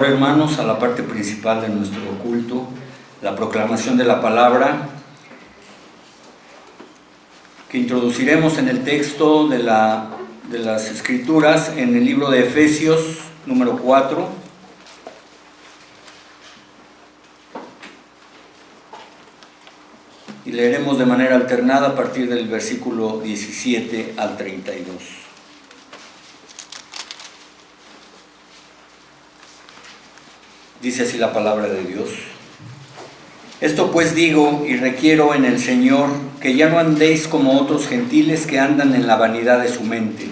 Hermanos, a la parte principal de nuestro culto, la proclamación de la palabra, que introduciremos en el texto de las Escrituras, en el libro de Efesios, número 4. Y leeremos de manera alternada a partir del versículo 17 al 32. Dice así la palabra de Dios. Esto pues digo y requiero en el Señor, que ya no andéis como otros gentiles que andan en la vanidad de su mente.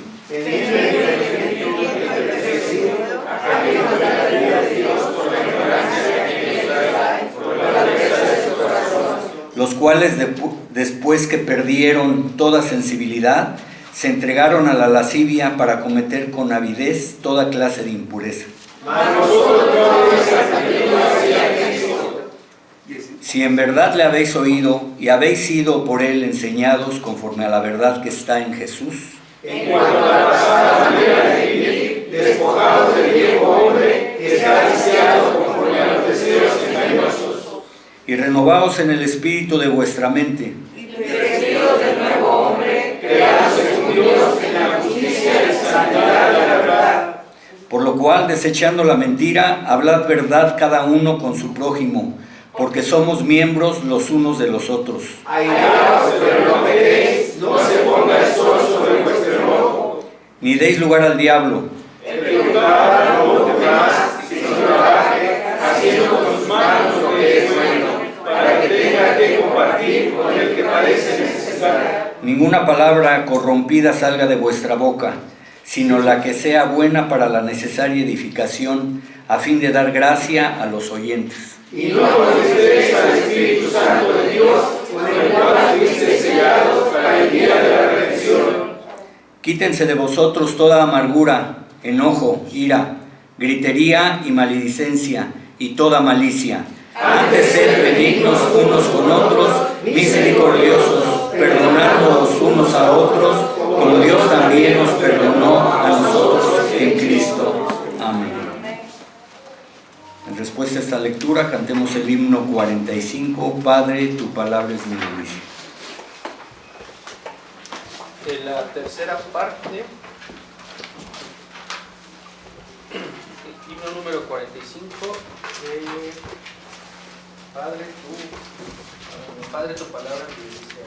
Los cuales después que perdieron toda sensibilidad, se entregaron a la lascivia para cometer con avidez toda clase de impureza. Si en verdad le habéis oído y habéis sido por él enseñados conforme a la verdad que está en Jesús, en cuanto a la pasada manera de vivir, despojados del viejo hombre que está viciado conforme a los deseos engañosos, y renovaos en el espíritu de vuestra mente, y revestidos del nuevo hombre, creados según Dios en la justicia y santidad de la verdad. Por lo cual, desechando la mentira, hablad verdad cada uno con su prójimo, porque somos miembros los unos de los otros. Airaos, pero no pequéis, no se ponga el sol sobre vuestro enojo. Ni deis lugar al diablo. El pecado no busque más, sino trabaje, haciendo con sus manos lo que es bueno, para que tenga que compartir con el que parece necesitar. Ninguna palabra corrompida salga de vuestra boca, sino la que sea buena para la necesaria edificación, a fin de dar gracia a los oyentes. Y no contristéis al Espíritu Santo de Dios, con el cual fuisteis sellados para el día de la redención. Quítense de vosotros toda amargura, enojo, ira, gritería y maledicencia, y toda malicia. Antes sed benignos unos con otros, misericordiosos, perdonándoos unos a otros, como Dios también nos perdonó a nosotros en Cristo. Amén. En respuesta a esta lectura, cantemos el himno 45, Padre, tu palabra es mi delicia. En la tercera parte, himno número 45, Padre, tu palabra es mi delicia.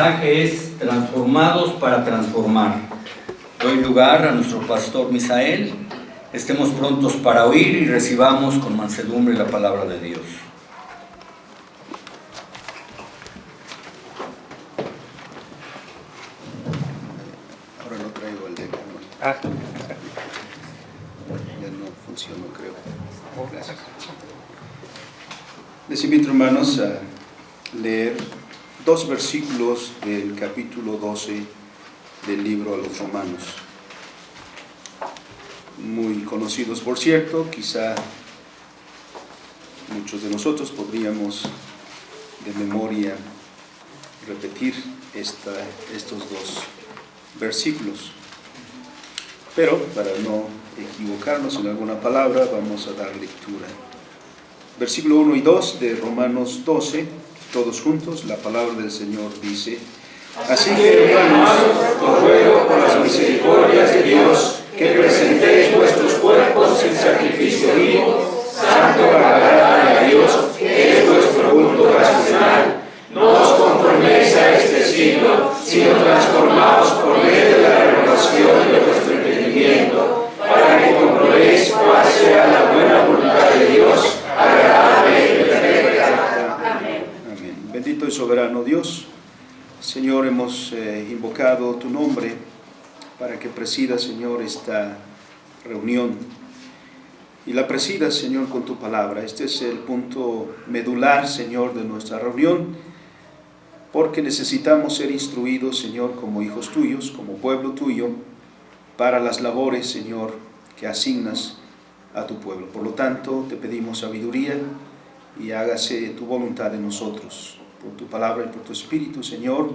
mensaje es transformados para transformar. Doy lugar a nuestro pastor Misael. Estemos prontos para oír y recibamos con mansedumbre la palabra de Dios. Ahora no traigo el deca, ¿no? Ya no funcionó, creo. Gracias. Les invito, hermanos, a leer 2 versículos del capítulo 12 del libro a los Romanos. Muy conocidos, por cierto, quizá muchos de nosotros podríamos de memoria repetir estos 2 versículos. Pero para no equivocarnos en alguna palabra, vamos a dar lectura. Versículo 1 y 2 de Romanos 12, todos juntos, la palabra del Señor dice: Así que, hermanos, os ruego por las misericordias de Dios que presentéis vuestros cuerpos en sacrificio vivo, santo, agradable a Dios, que es vuestro culto racional. No os conforméis a este siglo, sino transformaos por medio de la renovación de vuestro entendimiento, para que comprobéis cuál sea la buena voluntad de Dios, agradable y perfecta. Amén. Amén. Bendito y soberano Dios, Señor, hemos invocado tu nombre para que presida, Señor, esta reunión. Y la presida, Señor, con tu palabra. Este es el punto medular, Señor, de nuestra reunión, porque necesitamos ser instruidos, Señor, como hijos tuyos, como pueblo tuyo, para las labores, Señor, que asignas a tu pueblo. Por lo tanto, te pedimos sabiduría y hágase tu voluntad en nosotros. Por tu palabra y por tu Espíritu, Señor,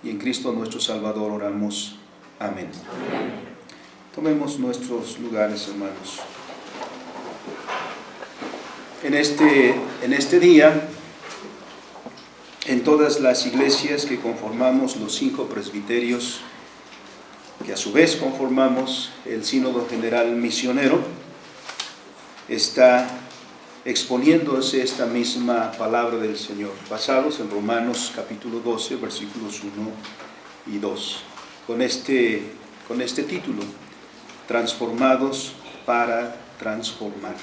y en Cristo nuestro Salvador oramos. Amén. Amén. Tomemos nuestros lugares, hermanos. En este día, en todas las iglesias que conformamos los 5 presbiterios, que a su vez conformamos el Sínodo General Misionero, está exponiéndose esta misma palabra del Señor, basados en Romanos capítulo 12, versículos 1 y 2, con este título: Transformados para transformar.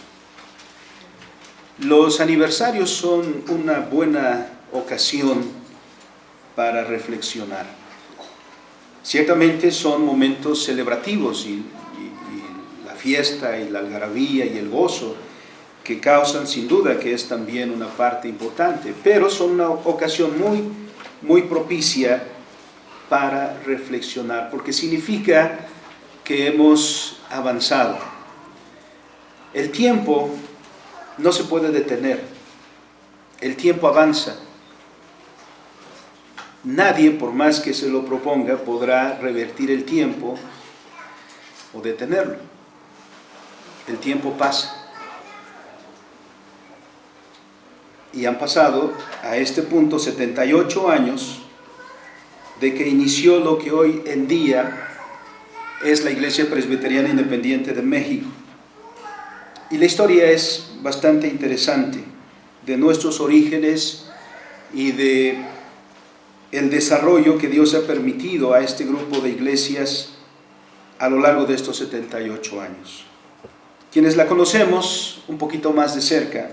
Los aniversarios son una buena ocasión para reflexionar. Ciertamente son momentos celebrativos y la fiesta y la algarabía y el gozo que causan, sin duda que es también una parte importante, pero son una ocasión muy propicia para reflexionar, porque significa que hemos avanzado. El tiempo no se puede detener, el tiempo avanza. Nadie, por más que se lo proponga, podrá revertir el tiempo o detenerlo. El tiempo pasa. Y han pasado a este punto 78 años de que inició lo que hoy en día es la Iglesia Presbiteriana Independiente de México. Y la historia es bastante interesante de nuestros orígenes y de el desarrollo que Dios ha permitido a este grupo de iglesias a lo largo de estos 78 años. Quienes la conocemos un poquito más de cerca,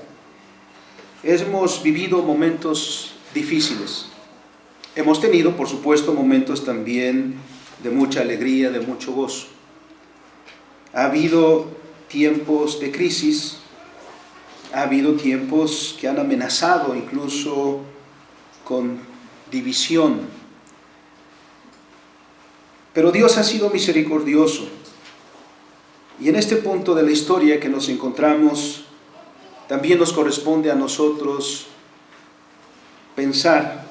hemos vivido momentos difíciles. Hemos tenido, por supuesto, momentos también de mucha alegría, de mucho gozo. Ha habido tiempos de crisis, ha habido tiempos que han amenazado incluso con división. Pero Dios ha sido misericordioso. Y en este punto de la historia que nos encontramos, también nos corresponde a nosotros pensar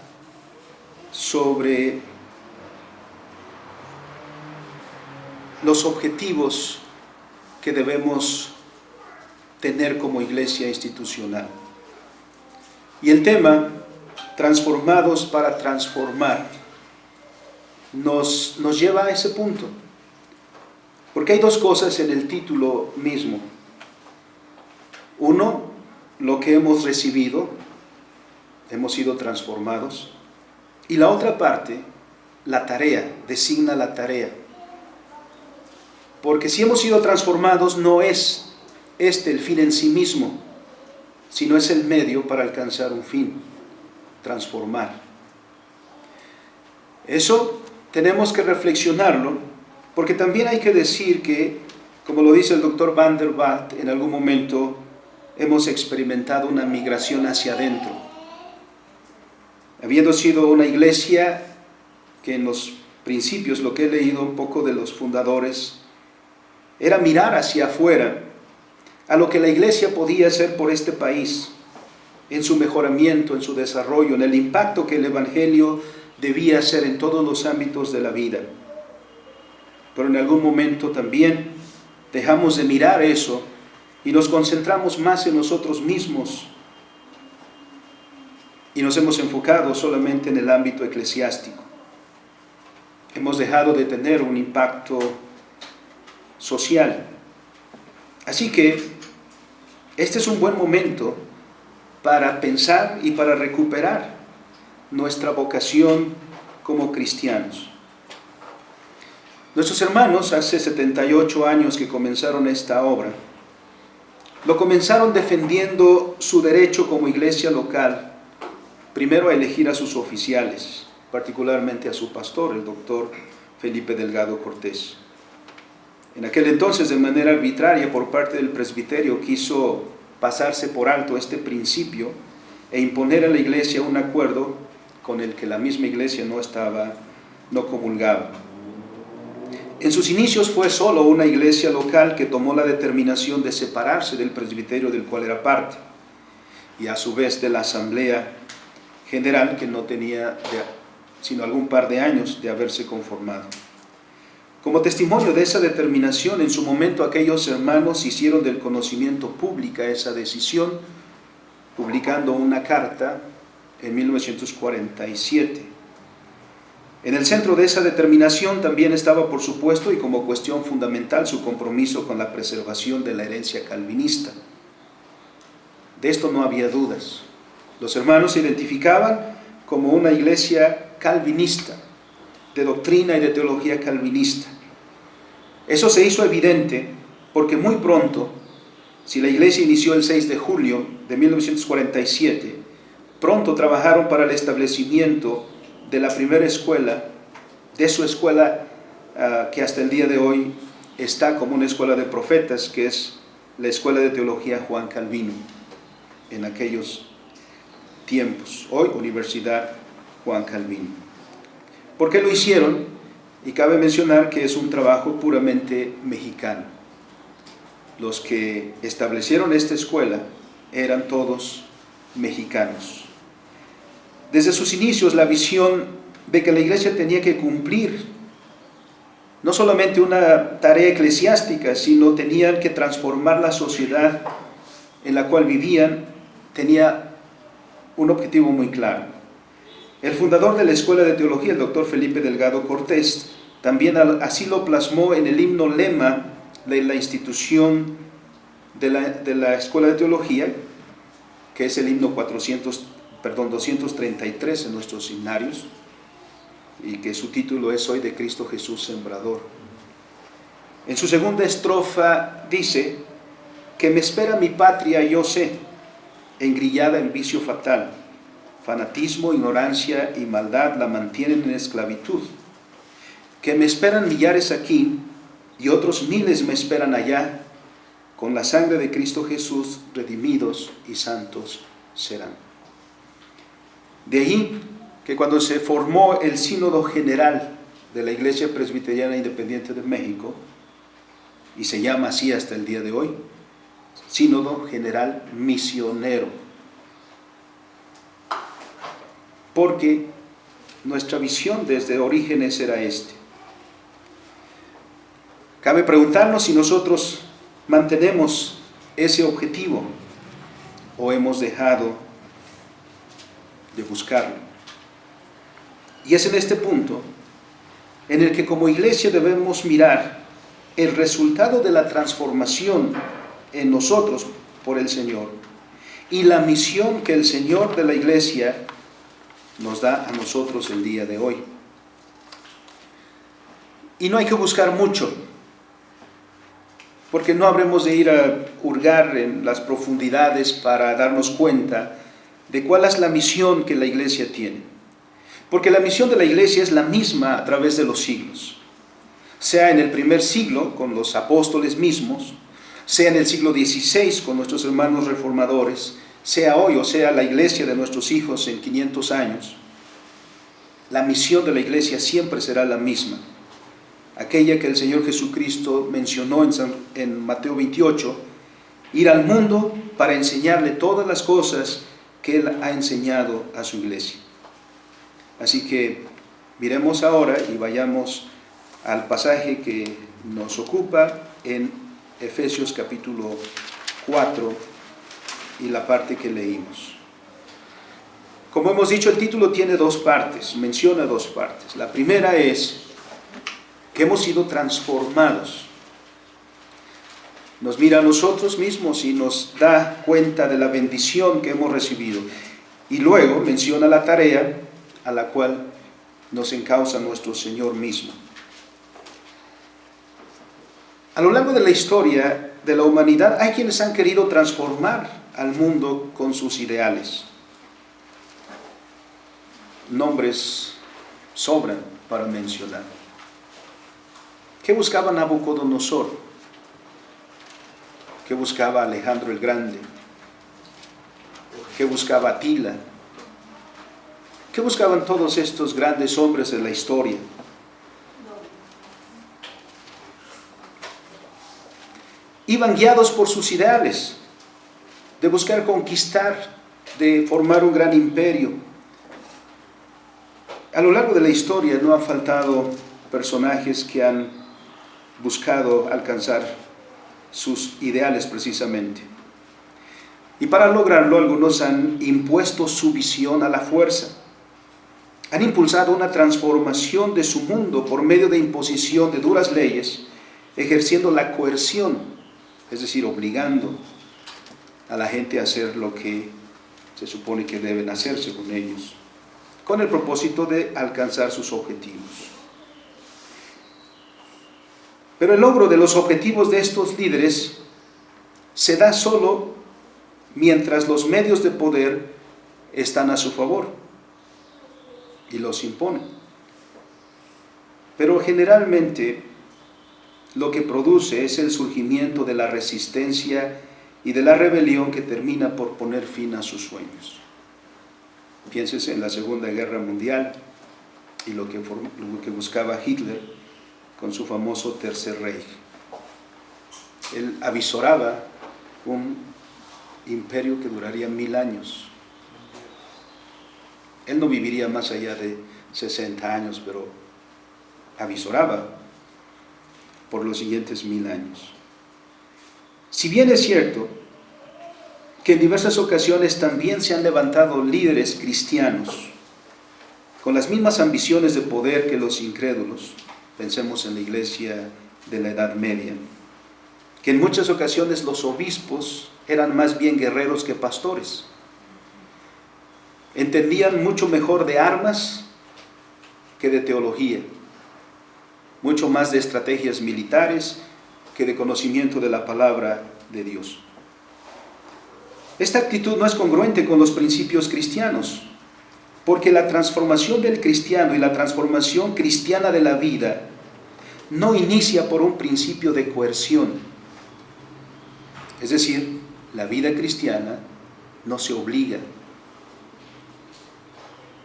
sobre los objetivos que debemos tener como iglesia institucional. Y el tema, transformados para transformar, nos lleva a ese punto. Porque hay 2 cosas en el título mismo. Uno, lo que hemos recibido, hemos sido transformados. Y la otra parte, la tarea, designa la tarea. Porque si hemos sido transformados, no es este el fin en sí mismo, sino es el medio para alcanzar un fin, transformar. Eso tenemos que reflexionarlo, porque también hay que decir que, como lo dice el doctor Van der Waalt, en algún momento hemos experimentado una migración hacia adentro. Habiendo sido una iglesia que en los principios, lo que he leído un poco de los fundadores, era mirar hacia afuera a lo que la iglesia podía hacer por este país, en su mejoramiento, en su desarrollo, en el impacto que el evangelio debía hacer en todos los ámbitos de la vida. Pero en algún momento también dejamos de mirar eso y nos concentramos más en nosotros mismos y nos hemos enfocado solamente en el ámbito eclesiástico. Hemos dejado de tener un impacto social. Así que este es un buen momento para pensar y para recuperar nuestra vocación como cristianos. Nuestros hermanos, hace 78 años que comenzaron esta obra, lo comenzaron defendiendo su derecho como iglesia local, primero a elegir a sus oficiales, particularmente a su pastor, el doctor Felipe Delgado Cortés. En aquel entonces, de manera arbitraria, por parte del presbiterio, quiso pasarse por alto este principio e imponer a la iglesia un acuerdo con el que la misma iglesia no comulgaba. En sus inicios fue solo una iglesia local que tomó la determinación de separarse del presbiterio del cual era parte, y a su vez de la asamblea general, que no tenía sino algún par de años de haberse conformado. Como testimonio de esa determinación, en su momento aquellos hermanos hicieron del conocimiento pública esa decisión, publicando una carta en 1947. En el centro de esa determinación también estaba, por supuesto, y como cuestión fundamental, su compromiso con la preservación de la herencia calvinista. De esto no había dudas. Los hermanos se identificaban como una iglesia calvinista, de doctrina y de teología calvinista. Eso se hizo evidente porque muy pronto, si la iglesia inició el 6 de julio de 1947, pronto trabajaron para el establecimiento de la primera escuela, de su escuela que hasta el día de hoy está como una escuela de profetas, que es la Escuela de Teología Juan Calvino, en aquellos tiempos, hoy Universidad Juan Calvino. ¿Por qué lo hicieron? Y cabe mencionar que es un trabajo puramente mexicano. Los que establecieron esta escuela eran todos mexicanos. Desde sus inicios, la visión de que la iglesia tenía que cumplir no solamente una tarea eclesiástica, sino tenían que transformar la sociedad en la cual vivían, tenía un objetivo muy claro. El fundador de la Escuela de Teología, el doctor Felipe Delgado Cortés, también así lo plasmó en el himno lema de la institución de la Escuela de Teología, que es el himno 233 en nuestros himnarios, y que su título es Hoy de Cristo Jesús Sembrador. En su segunda estrofa dice: que me espera mi patria, yo sé, engrillada en vicio fatal, fanatismo, ignorancia y maldad la mantienen en esclavitud, que me esperan millares aquí y otros miles me esperan allá, con la sangre de Cristo Jesús redimidos y santos serán. De ahí que cuando se formó el Sínodo General de la Iglesia Presbiteriana Independiente de México, y se llama así hasta el día de hoy, Sínodo General Misionero, porque nuestra visión desde orígenes era este. Cabe preguntarnos si nosotros mantenemos ese objetivo o hemos dejado de buscarlo. Y es en este punto en el que como iglesia debemos mirar el resultado de la transformación en nosotros por el Señor y la misión que el Señor de la iglesia nos da a nosotros el día de hoy. Y no hay que buscar mucho, porque no habremos de ir a hurgar en las profundidades para darnos cuenta de cuál es la misión que la iglesia tiene. Porque la misión de la iglesia es la misma a través de los siglos. Sea en el primer siglo con los apóstoles mismos, sea en el siglo XVI con nuestros hermanos reformadores, sea hoy o sea la iglesia de nuestros hijos en 500 años, la misión de la iglesia siempre será la misma. Aquella que el Señor Jesucristo mencionó en Mateo 28, ir al mundo para enseñarle todas las cosas que Él ha enseñado a su iglesia. Así que miremos ahora y vayamos al pasaje que nos ocupa en Efesios capítulo 4 y la parte que leímos. Como hemos dicho, el título tiene dos partes, menciona dos partes. La primera es que hemos sido transformados. Nos mira a nosotros mismos y nos da cuenta de la bendición que hemos recibido. Y luego menciona la tarea a la cual nos encausa nuestro Señor mismo. A lo largo de la historia de la humanidad hay quienes han querido transformar al mundo con sus ideales. Nombres sobran para mencionar. ¿Qué buscaba Nabucodonosor? ¿Qué buscaba Alejandro el Grande? ¿Qué buscaba Atila? ¿Qué buscaban todos estos grandes hombres de la historia? Iban guiados por sus ideales, de buscar conquistar, de formar un gran imperio. A lo largo de la historia no han faltado personajes que han buscado alcanzar sus ideales precisamente. Y para lograrlo, algunos han impuesto su visión a la fuerza. Han impulsado una transformación de su mundo por medio de imposición de duras leyes, ejerciendo la coerción, es decir, obligando a la gente a hacer lo que se supone que deben hacer según ellos, con el propósito de alcanzar sus objetivos. Pero el logro de los objetivos de estos líderes se da solo mientras los medios de poder están a su favor y los imponen. Pero generalmente lo que produce es el surgimiento de la resistencia y de la rebelión que termina por poner fin a sus sueños. Piénsese en la Segunda Guerra Mundial y lo que buscaba Hitler con su famoso Tercer Reich. Él avisoraba un imperio que duraría 1000 años. Él no viviría más allá de 60 años, pero avisoraba por los siguientes 1000 años. Si bien es cierto que en diversas ocasiones también se han levantado líderes cristianos con las mismas ambiciones de poder que los incrédulos, pensemos en la iglesia de la Edad Media, que en muchas ocasiones los obispos eran más bien guerreros que pastores. Entendían mucho mejor de armas que de teología, mucho más de estrategias militares que de conocimiento de la palabra de Dios. Esta actitud no es congruente con los principios cristianos, porque la transformación del cristiano y la transformación cristiana de la vida no inicia por un principio de coerción. Es decir, la vida cristiana no se obliga.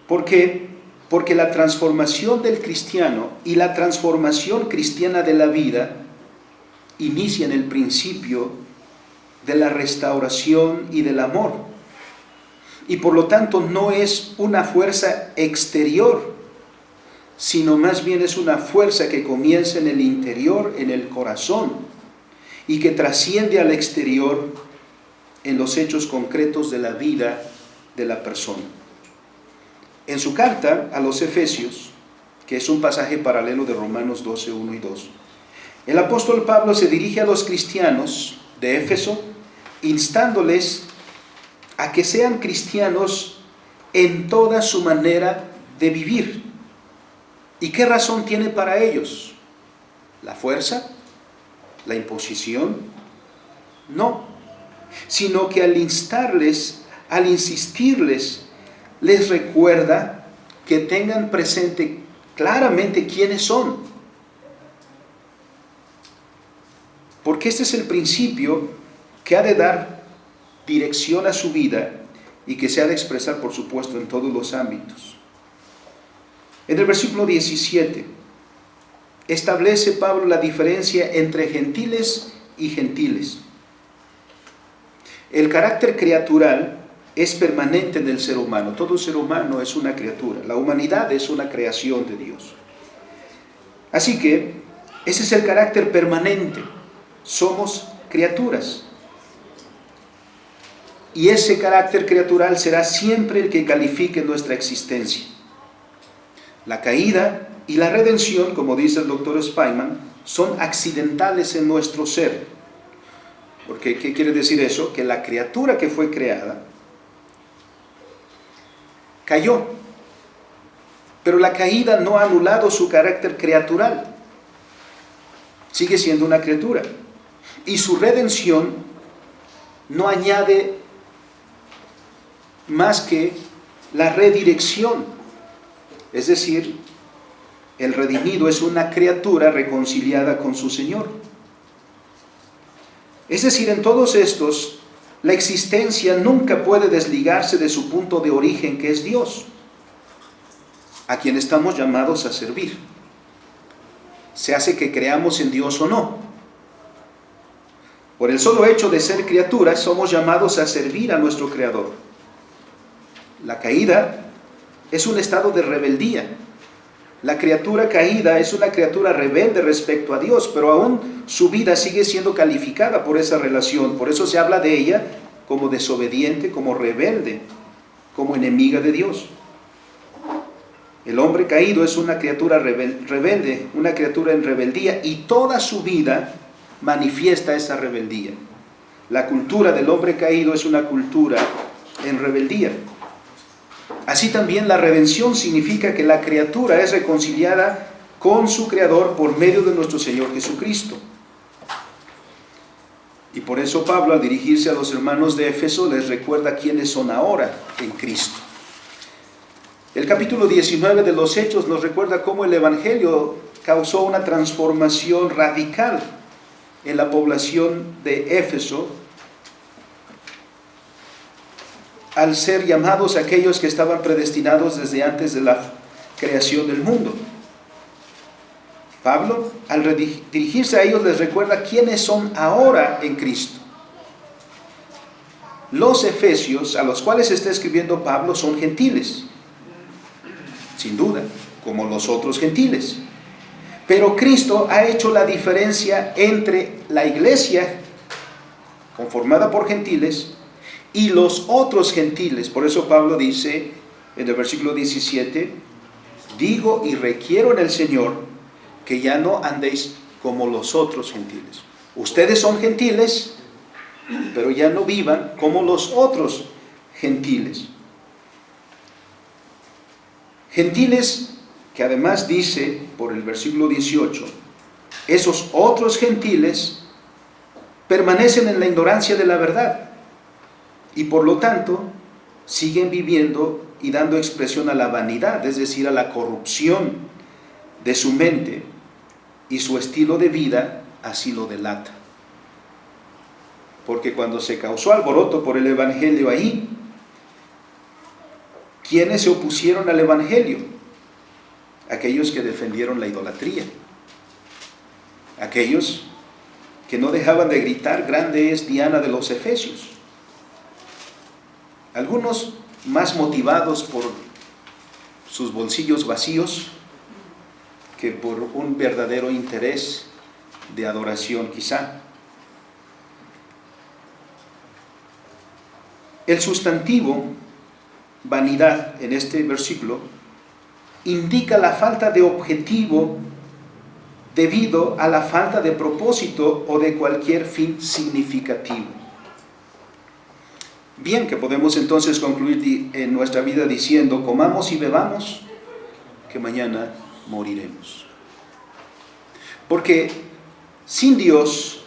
¿Por qué? Porque la transformación del cristiano y la transformación cristiana de la vida inicia en el principio de la restauración y del amor. Y por lo tanto no es una fuerza exterior, sino más bien es una fuerza que comienza en el interior, en el corazón, y que trasciende al exterior en los hechos concretos de la vida de la persona. En su carta a los Efesios, que es un pasaje paralelo de Romanos 12, 1 y 2, el apóstol Pablo se dirige a los cristianos de Éfeso, instándoles a que sean cristianos en toda su manera de vivir. ¿Y qué razón tiene para ellos? ¿La fuerza? ¿La imposición? No, sino que al insistirles, les recuerda que tengan presente claramente quiénes son. Porque este es el principio que ha de dar dirección a su vida y que se ha de expresar, por supuesto, en todos los ámbitos. En el versículo 17, establece Pablo la diferencia entre gentiles y gentiles. El carácter criatural es permanente en el ser humano. Todo ser humano es una criatura. La humanidad es una creación de Dios. Así que ese es el carácter permanente. Somos criaturas. Y ese carácter criatural será siempre el que califique nuestra existencia. La caída y la redención, como dice el doctor Spyman, son accidentales en nuestro ser. Porque, ¿qué quiere decir eso? Que la criatura que fue creada cayó. Pero la caída no ha anulado su carácter criatural. Sigue siendo una criatura. Y su redención no añade más que la redirección. Es decir, el redimido es una criatura reconciliada con su Señor. Es decir, en todos estos, la existencia nunca puede desligarse de su punto de origen, que es Dios, a quien estamos llamados a servir. Se hace que creamos en Dios o no. Por el solo hecho de ser criaturas, somos llamados a servir a nuestro Creador. La caída es un estado de rebeldía. La criatura caída es una criatura rebelde respecto a Dios, pero aún su vida sigue siendo calificada por esa relación. Por eso se habla de ella como desobediente, como rebelde, como enemiga de Dios. El hombre caído es una criatura rebelde, una criatura en rebeldía, y toda su vida manifiesta esa rebeldía. La cultura del hombre caído es una cultura en rebeldía. Así también la redención significa que la criatura es reconciliada con su Creador por medio de nuestro Señor Jesucristo. Y por eso Pablo, al dirigirse a los hermanos de Éfeso, les recuerda quiénes son ahora en Cristo. El capítulo 19 de los Hechos nos recuerda cómo el Evangelio causó una transformación radical en la población de Éfeso, al ser llamados aquellos que estaban predestinados desde antes de la creación del mundo. Pablo, al dirigirse a ellos, les recuerda quiénes son ahora en Cristo. Los efesios, a los cuales está escribiendo Pablo, son gentiles, sin duda, como los otros gentiles. Pero Cristo ha hecho la diferencia entre la iglesia, conformada por gentiles, y los otros gentiles. Por eso Pablo dice en el versículo 17: digo y requiero en el Señor que ya no andéis como los otros gentiles. Ustedes son gentiles, pero ya no vivan como los otros gentiles. Gentiles que además dice por el versículo 18, esos otros gentiles permanecen en la ignorancia de la verdad, y por lo tanto siguen viviendo y dando expresión a la vanidad, es decir, a la corrupción de su mente, y su estilo de vida así lo delata. Porque cuando se causó alboroto por el Evangelio ahí, ¿quiénes se opusieron al Evangelio? Aquellos que defendieron la idolatría, aquellos que no dejaban de gritar: grande es Diana de los Efesios. Algunos más motivados por sus bolsillos vacíos que por un verdadero interés de adoración quizá. El sustantivo vanidad en este versículo indica la falta de objetivo debido a la falta de propósito o de cualquier fin significativo. Bien, que podemos entonces concluir en nuestra vida diciendo: comamos y bebamos, que mañana moriremos. Porque sin Dios,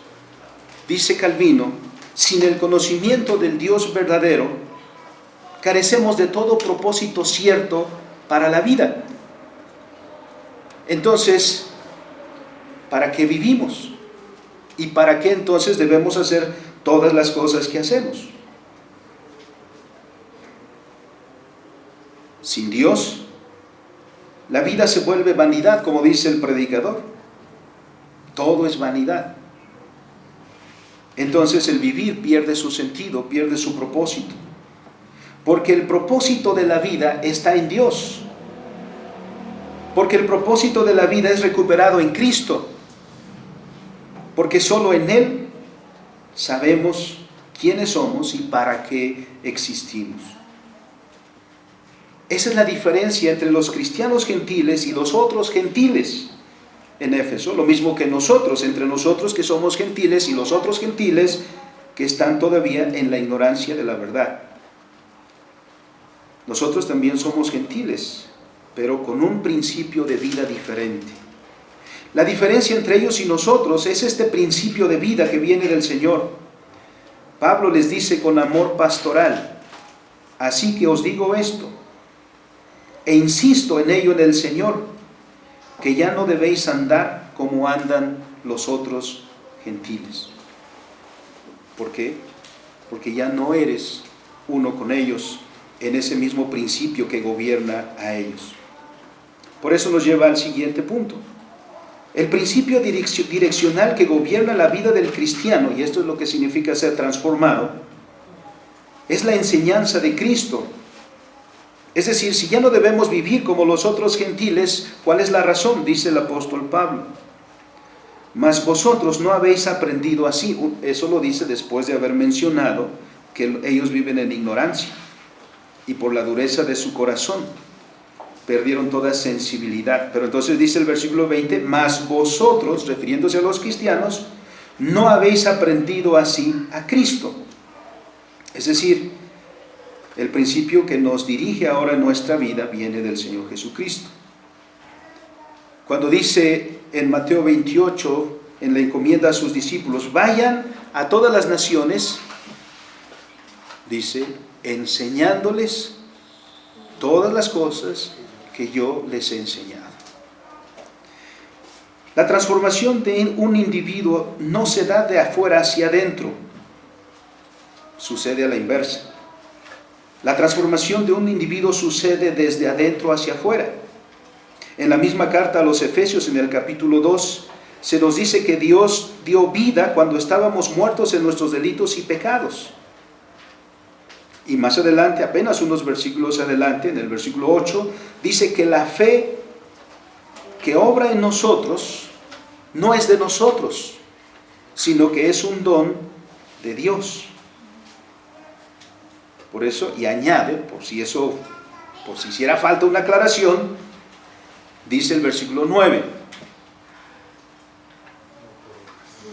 dice Calvino, sin el conocimiento del Dios verdadero, carecemos de todo propósito cierto para la vida. Entonces, ¿para qué vivimos? ¿Y para qué entonces debemos hacer todas las cosas que hacemos? Sin Dios, la vida se vuelve vanidad, como dice el predicador. Todo es vanidad. Entonces el vivir pierde su sentido, pierde su propósito. Porque el propósito de la vida está en Dios. Porque el propósito de la vida es recuperado en Cristo. Porque solo en Él sabemos quiénes somos y para qué existimos. Esa es la diferencia entre los cristianos gentiles y los otros gentiles en Éfeso. Lo mismo que nosotros, entre nosotros que somos gentiles y los otros gentiles que están todavía en la ignorancia de la verdad. Nosotros también somos gentiles, pero con un principio de vida diferente. La diferencia entre ellos y nosotros es este principio de vida que viene del Señor. Pablo les dice con amor pastoral: así que os digo esto, e insisto en ello en el Señor, que ya no debéis andar como andan los otros gentiles. ¿Por qué? Porque ya no eres uno con ellos en ese mismo principio que gobierna a ellos. Por eso nos lleva al siguiente punto. El principio direccional que gobierna la vida del cristiano, y esto es lo que significa ser transformado, es la enseñanza de Cristo. Es decir, si ya no debemos vivir como los otros gentiles, ¿cuál es la razón? Dice el apóstol Pablo: mas vosotros no habéis aprendido así. Eso lo dice después de haber mencionado que ellos viven en ignorancia y por la dureza de su corazón perdieron toda sensibilidad. Pero entonces dice el versículo 20: mas vosotros, refiriéndose a los cristianos, no habéis aprendido así a Cristo. Es decir, el principio que nos dirige ahora en nuestra vida viene del Señor Jesucristo. Cuando dice en Mateo 28, en la encomienda a sus discípulos: vayan a todas las naciones, dice, enseñándoles todas las cosas que yo les he enseñado. La transformación de un individuo no se da de afuera hacia adentro, sucede a la inversa. La transformación de un individuo sucede desde adentro hacia afuera. En la misma carta a los Efesios, en el capítulo 2, se nos dice que Dios dio vida cuando estábamos muertos en nuestros delitos y pecados. Y más adelante, apenas unos versículos adelante, en el versículo 8, dice que la fe que obra en nosotros no es de nosotros, sino que es un don de Dios. Por eso, y añade, por si hiciera falta una aclaración, dice el versículo 9: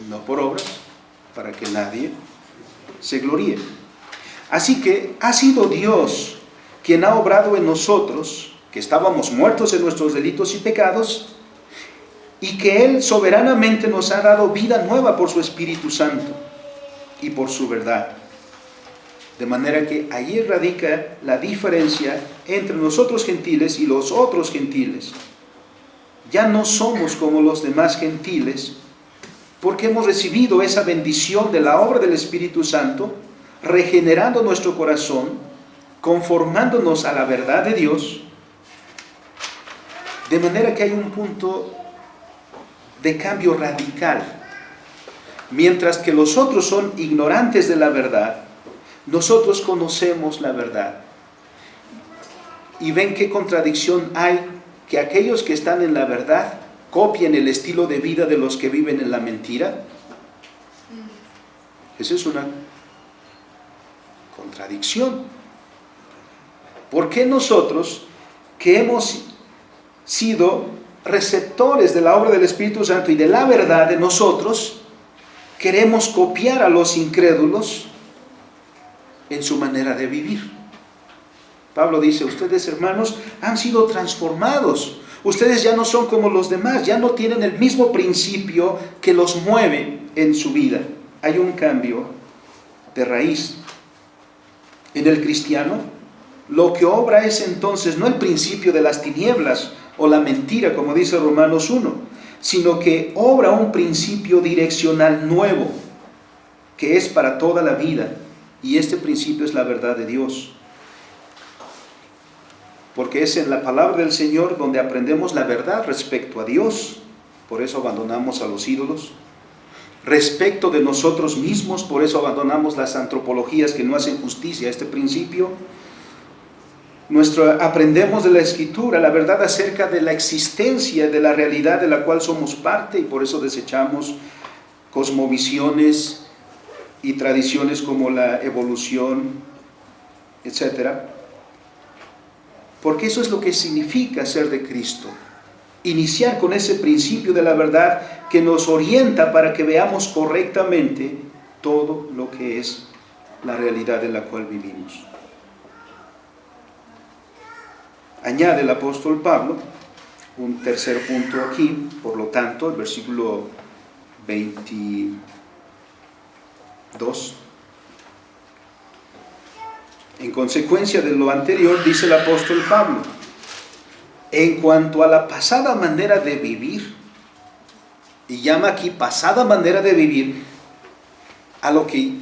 no por obras, para que nadie se gloríe. Así que ha sido Dios quien ha obrado en nosotros, que estábamos muertos en nuestros delitos y pecados, y que Él soberanamente nos ha dado vida nueva por su Espíritu Santo y por su verdad. De manera que allí radica la diferencia entre nosotros gentiles y los otros gentiles. Ya no somos como los demás gentiles, porque hemos recibido esa bendición de la obra del Espíritu Santo, regenerando nuestro corazón, conformándonos a la verdad de Dios, de manera que hay un punto de cambio radical. Mientras que los otros son ignorantes de la verdad, nosotros conocemos la verdad. ¿Y ven qué contradicción hay? Que aquellos que están en la verdad copien el estilo de vida de los que viven en la mentira. Esa es una contradicción. ¿Por qué nosotros, que hemos sido receptores de la obra del Espíritu Santo y de la verdad de nosotros, queremos copiar a los incrédulos en su manera de vivir. Pablo dice, ustedes hermanos han sido transformados. Ustedes ya no son como los demás, ya no tienen el mismo principio que los mueve en su vida. Hay un cambio de raíz. En el cristiano, lo que obra es entonces no el principio de las tinieblas o la mentira, como dice Romanos 1, sino que obra un principio direccional nuevo, que es para toda la vida, y este principio es la verdad de Dios. Porque es en la palabra del Señor donde aprendemos la verdad respecto a Dios, por eso abandonamos a los ídolos. Respecto de nosotros mismos, por eso abandonamos las antropologías que no hacen justicia a este principio. Aprendemos de la Escritura la verdad acerca de la existencia, de la realidad de la cual somos parte, y por eso desechamos cosmovisiones y tradiciones como la evolución, etc. Porque eso es lo que significa ser de Cristo. Iniciar con ese principio de la verdad que nos orienta para que veamos correctamente todo lo que es la realidad en la cual vivimos. Añade el apóstol Pablo un tercer punto aquí, por lo tanto, el versículo 22. En consecuencia de lo anterior, dice el apóstol Pablo, en cuanto a la pasada manera de vivir, y llama aquí pasada manera de vivir a lo que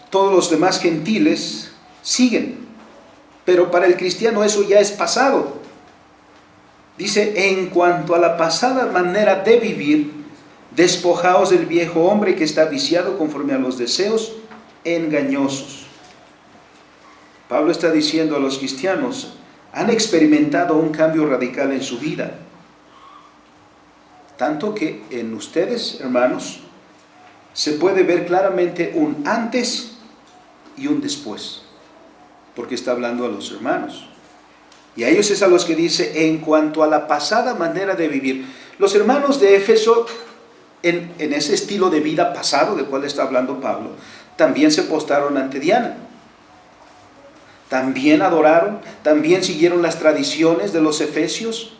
todos los demás gentiles siguen, pero para el cristiano eso ya es pasado. Dice, en cuanto a la pasada manera de vivir, despojaos del viejo hombre que está viciado conforme a los deseos engañosos. Pablo está diciendo a los cristianos, han experimentado un cambio radical en su vida. Tanto que en ustedes, hermanos, se puede ver claramente un antes y un después. Porque está hablando a los hermanos. Y a ellos es a los que dice, en cuanto a la pasada manera de vivir. Los hermanos de Éfeso, en ese estilo de vida pasado del cual está hablando Pablo, también se postraron ante Diana. También adoraron, también siguieron las tradiciones de los efesios,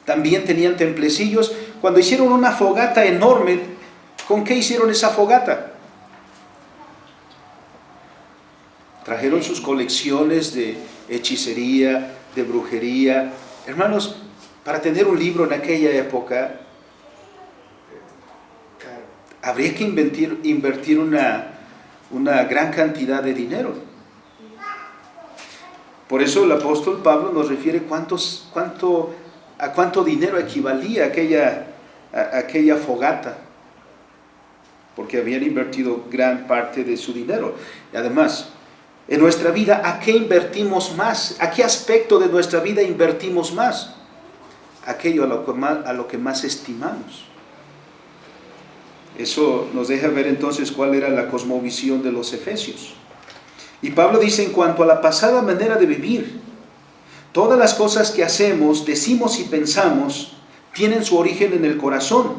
también tenían templecillos. Cuando hicieron una fogata enorme, ¿con qué hicieron esa fogata? Trajeron sus colecciones de hechicería, de brujería. Hermanos, para tener un libro en aquella época, habría que invertir una gran cantidad de dinero. Por eso el apóstol Pablo nos refiere a cuánto dinero equivalía aquella fogata, porque habían invertido gran parte de su dinero. Y además, en nuestra vida, ¿a qué invertimos más? ¿A qué aspecto de nuestra vida invertimos más? Aquello a lo que más estimamos. Eso nos deja ver entonces cuál era la cosmovisión de los efesios. Y Pablo dice, en cuanto a la pasada manera de vivir, todas las cosas que hacemos, decimos y pensamos, tienen su origen en el corazón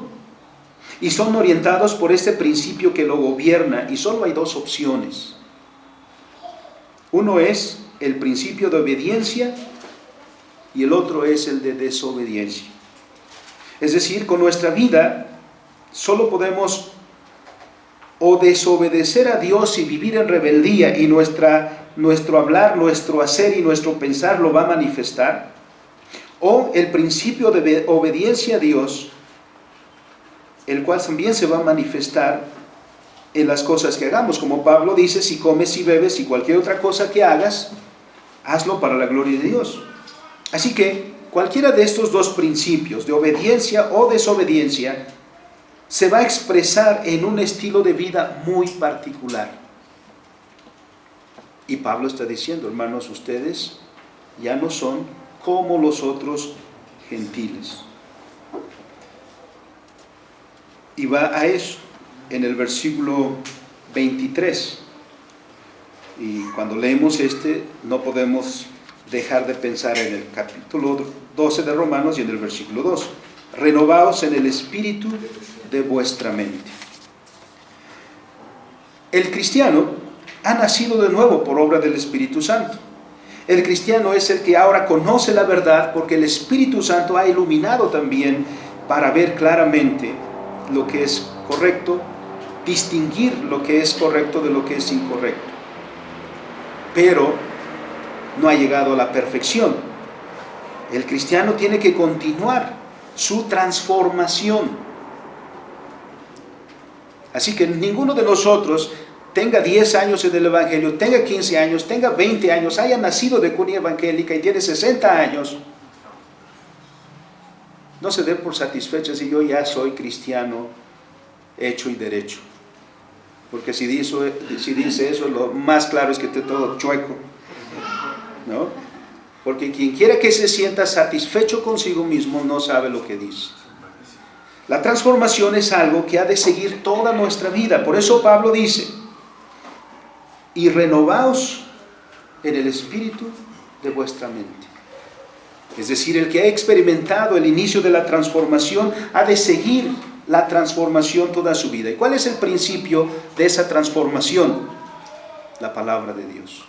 y son orientados por este principio que lo gobierna, y solo hay dos opciones. Uno es el principio de obediencia y el otro es el de desobediencia. Es decir, con nuestra vida solo podemos o desobedecer a Dios y vivir en rebeldía, y nuestro hablar, nuestro hacer y nuestro pensar lo va a manifestar, o el principio de obediencia a Dios, el cual también se va a manifestar en las cosas que hagamos. Como Pablo dice, si comes y bebes y cualquier otra cosa que hagas, hazlo para la gloria de Dios. Así que cualquiera de estos dos principios, de obediencia o desobediencia, se va a expresar en un estilo de vida muy particular. Y Pablo está diciendo, hermanos, ustedes ya no son como los otros gentiles. Y va a eso en el versículo 23. Y cuando leemos no podemos dejar de pensar en el capítulo 12 de Romanos y en el versículo 2. Renovaos en el espíritu de vuestra mente. El cristiano ha nacido de nuevo por obra del Espíritu Santo. El cristiano es el que ahora conoce la verdad porque el Espíritu Santo ha iluminado también para ver claramente lo que es correcto, distinguir lo que es correcto de lo que es incorrecto. Pero no ha llegado a la perfección. El cristiano tiene que continuar su transformación. Así que ninguno de nosotros tenga 10 años en el Evangelio, tenga 15 años, tenga 20 años, haya nacido de cuna evangélica y tiene 60 años, no se dé por satisfecho si yo ya soy cristiano hecho y derecho. Porque si dice eso, lo más claro es que esté todo chueco, ¿no? Porque quien quiera que se sienta satisfecho consigo mismo no sabe lo que dice. La transformación es algo que ha de seguir toda nuestra vida. Por eso Pablo dice: y renovaos en el espíritu de vuestra mente. Es decir, el que ha experimentado el inicio de la transformación ha de seguir la transformación toda su vida. ¿Y cuál es el principio de esa transformación? La palabra de Dios.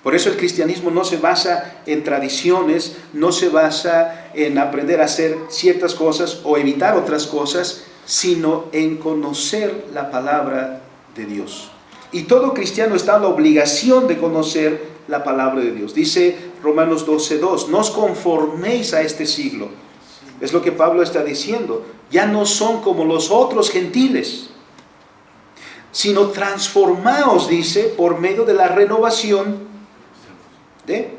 Por eso el cristianismo no se basa en tradiciones, no se basa en aprender a hacer ciertas cosas o evitar otras cosas, sino en conocer la palabra de Dios. Y todo cristiano está en la obligación de conocer la palabra de Dios. Dice Romanos 12:2, no os conforméis a este siglo. Es lo que Pablo está diciendo. Ya no son como los otros gentiles, sino transformaos, dice, por medio de la renovación de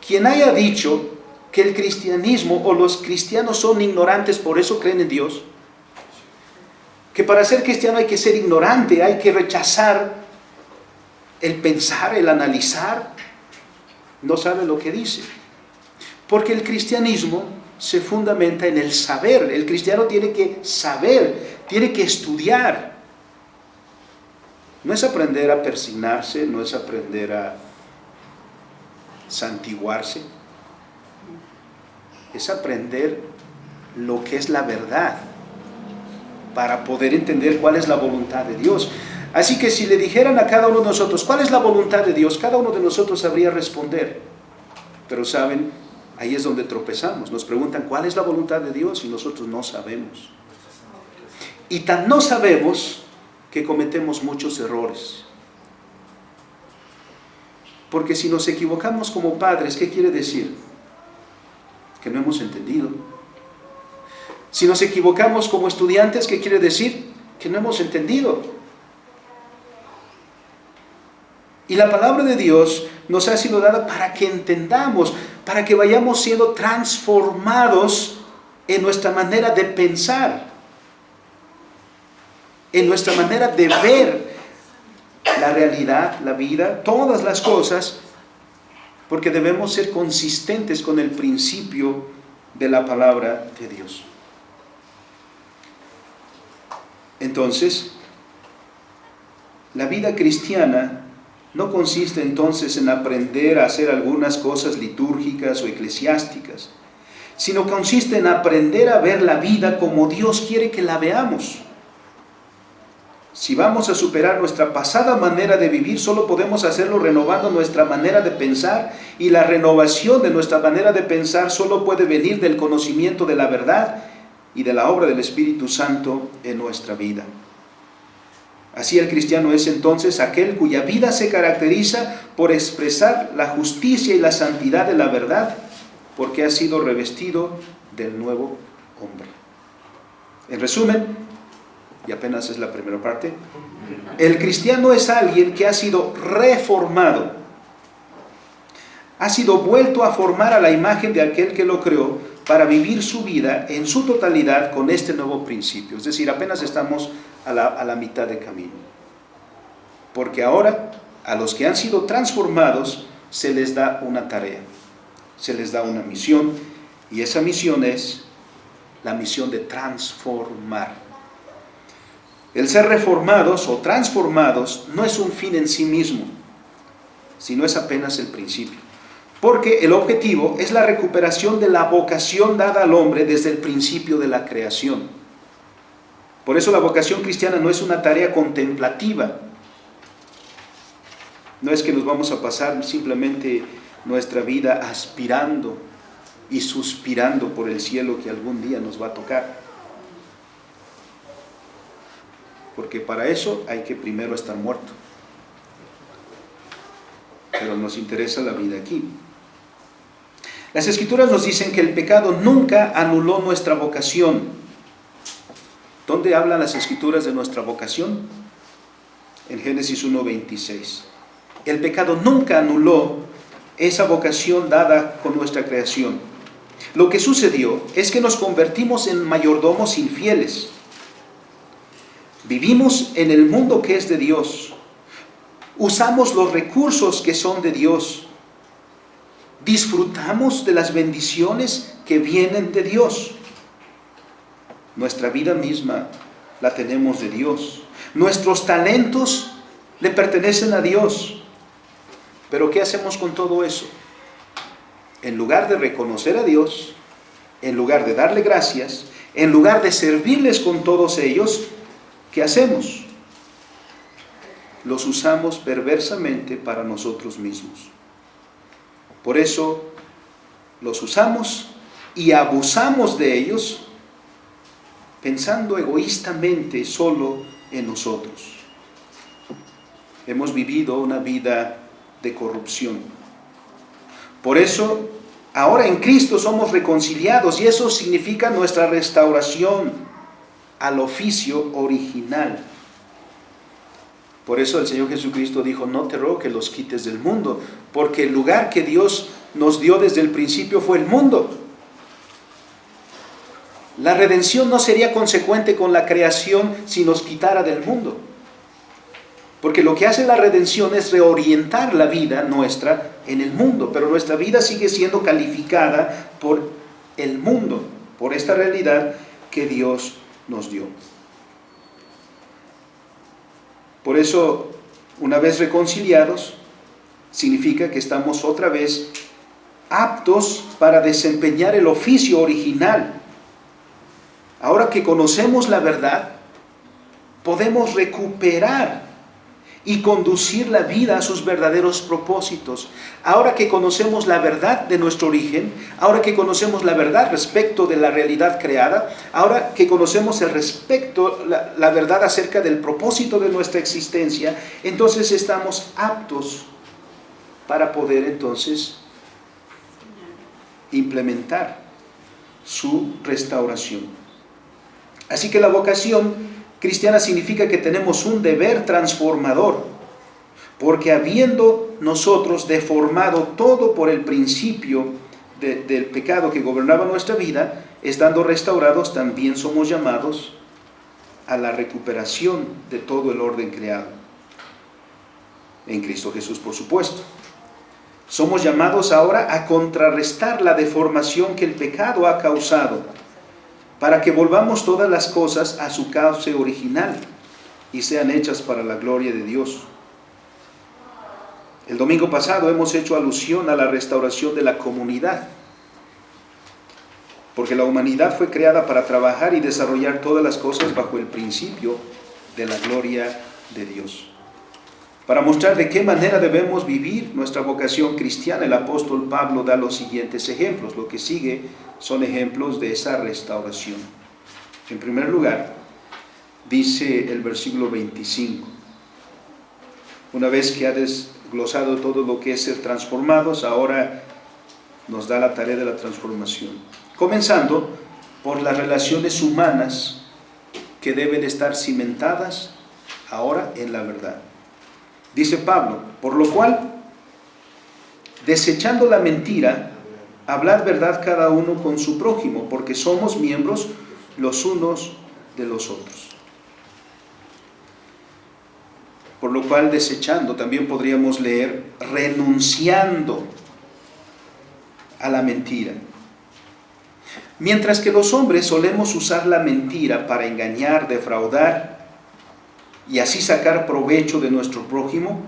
quien haya dicho que el cristianismo o los cristianos son ignorantes, por eso creen en Dios. Que para ser cristiano hay que ser ignorante, hay que rechazar el pensar, el analizar. No sabe lo que dice. Porque el cristianismo se fundamenta en el saber. El cristiano tiene que saber, tiene que estudiar. No es aprender a persignarse, no es aprender a santiguarse. Es aprender lo que es la verdad para poder entender cuál es la voluntad de Dios. Así que si le dijeran a cada uno de nosotros, ¿cuál es la voluntad de Dios? Cada uno de nosotros sabría responder. Pero saben, ahí es donde tropezamos. Nos preguntan, ¿cuál es la voluntad de Dios? Y nosotros no sabemos. Y tan no sabemos que cometemos muchos errores. Porque si nos equivocamos como padres, ¿qué quiere decir? Que no hemos entendido. Si nos equivocamos como estudiantes, ¿qué quiere decir? Que no hemos entendido. Y la palabra de Dios nos ha sido dada para que entendamos, para que vayamos siendo transformados en nuestra manera de pensar, en nuestra manera de ver la realidad, la vida, todas las cosas, porque debemos ser consistentes con el principio de la palabra de Dios. Entonces, la vida cristiana no consiste entonces en aprender a hacer algunas cosas litúrgicas o eclesiásticas, sino consiste en aprender a ver la vida como Dios quiere que la veamos. Si vamos a superar nuestra pasada manera de vivir, solo podemos hacerlo renovando nuestra manera de pensar, y la renovación de nuestra manera de pensar solo puede venir del conocimiento de la verdad y de la obra del Espíritu Santo en nuestra vida. Así el cristiano es entonces aquel cuya vida se caracteriza por expresar la justicia y la santidad de la verdad, porque ha sido revestido del nuevo hombre. En resumen, y apenas es la primera parte, el cristiano es alguien que ha sido reformado, ha sido vuelto a formar a la imagen de aquel que lo creó para vivir su vida en su totalidad con este nuevo principio. Es decir, apenas estamos a la mitad de camino. Porque ahora a los que han sido transformados se les da una tarea, se les da una misión, y esa misión es la misión de transformar. El ser reformados o transformados no es un fin en sí mismo, sino es apenas el principio. Porque el objetivo es la recuperación de la vocación dada al hombre desde el principio de la creación. Por eso la vocación cristiana no es una tarea contemplativa. No es que nos vamos a pasar simplemente nuestra vida aspirando y suspirando por el cielo que algún día nos va a tocar. Porque para eso hay que primero estar muerto. Pero nos interesa la vida aquí. Las Escrituras nos dicen que el pecado nunca anuló nuestra vocación. ¿Dónde hablan las Escrituras de nuestra vocación? En Génesis 1:26. El pecado nunca anuló esa vocación dada con nuestra creación. Lo que sucedió es que nos convertimos en mayordomos infieles. Vivimos en el mundo que es de Dios. Usamos los recursos que son de Dios. Disfrutamos de las bendiciones que vienen de Dios. Nuestra vida misma la tenemos de Dios. Nuestros talentos le pertenecen a Dios. Pero ¿qué hacemos con todo eso? En lugar de reconocer a Dios, en lugar de darle gracias, en lugar de servirles con todos ellos, ¿qué hacemos? Los usamos perversamente para nosotros mismos. Por eso los usamos y abusamos de ellos, pensando egoístamente solo en nosotros. Hemos vivido una vida de corrupción. Por eso, ahora en Cristo somos reconciliados y eso significa nuestra restauración al oficio original. Por eso el Señor Jesucristo dijo: no te ruego que los quites del mundo, porque el lugar que Dios nos dio desde el principio fue el mundo. La redención no sería consecuente con la creación si nos quitara del mundo. Porque lo que hace la redención es reorientar la vida nuestra en el mundo, pero nuestra vida sigue siendo calificada por el mundo, por esta realidad que Dios nos dio. Por eso, una vez reconciliados, significa que estamos otra vez aptos para desempeñar el oficio original. Ahora que conocemos la verdad, podemos recuperar y conducir la vida a sus verdaderos propósitos. Ahora que conocemos la verdad de nuestro origen, ahora que conocemos la verdad respecto de la realidad creada, ahora que conocemos la verdad acerca del propósito de nuestra existencia, entonces estamos aptos para poder entonces implementar su restauración. Así que la vocación cristiana significa que tenemos un deber transformador, porque habiendo nosotros deformado todo por el principio del pecado que gobernaba nuestra vida, estando restaurados también somos llamados a la recuperación de todo el orden creado. En Cristo Jesús, por supuesto. Somos llamados ahora a contrarrestar la deformación que el pecado ha causado, para que volvamos todas las cosas a su cauce original y sean hechas para la gloria de Dios. El domingo pasado hemos hecho alusión a la restauración de la comunidad, porque la humanidad fue creada para trabajar y desarrollar todas las cosas bajo el principio de la gloria de Dios. Para mostrar de qué manera debemos vivir nuestra vocación cristiana, el apóstol Pablo da los siguientes ejemplos. Lo que sigue son ejemplos de esa restauración. En primer lugar, dice el versículo 25, una vez que ha desglosado todo lo que es ser transformados, ahora nos da la tarea de la transformación. Comenzando por las relaciones humanas que deben estar cimentadas ahora en la verdad. Dice Pablo: por lo cual, desechando la mentira, hablad verdad cada uno con su prójimo, porque somos miembros los unos de los otros. Por lo cual, desechando, también podríamos leer renunciando a la mentira. Mientras que los hombres solemos usar la mentira para engañar, defraudar y así sacar provecho de nuestro prójimo,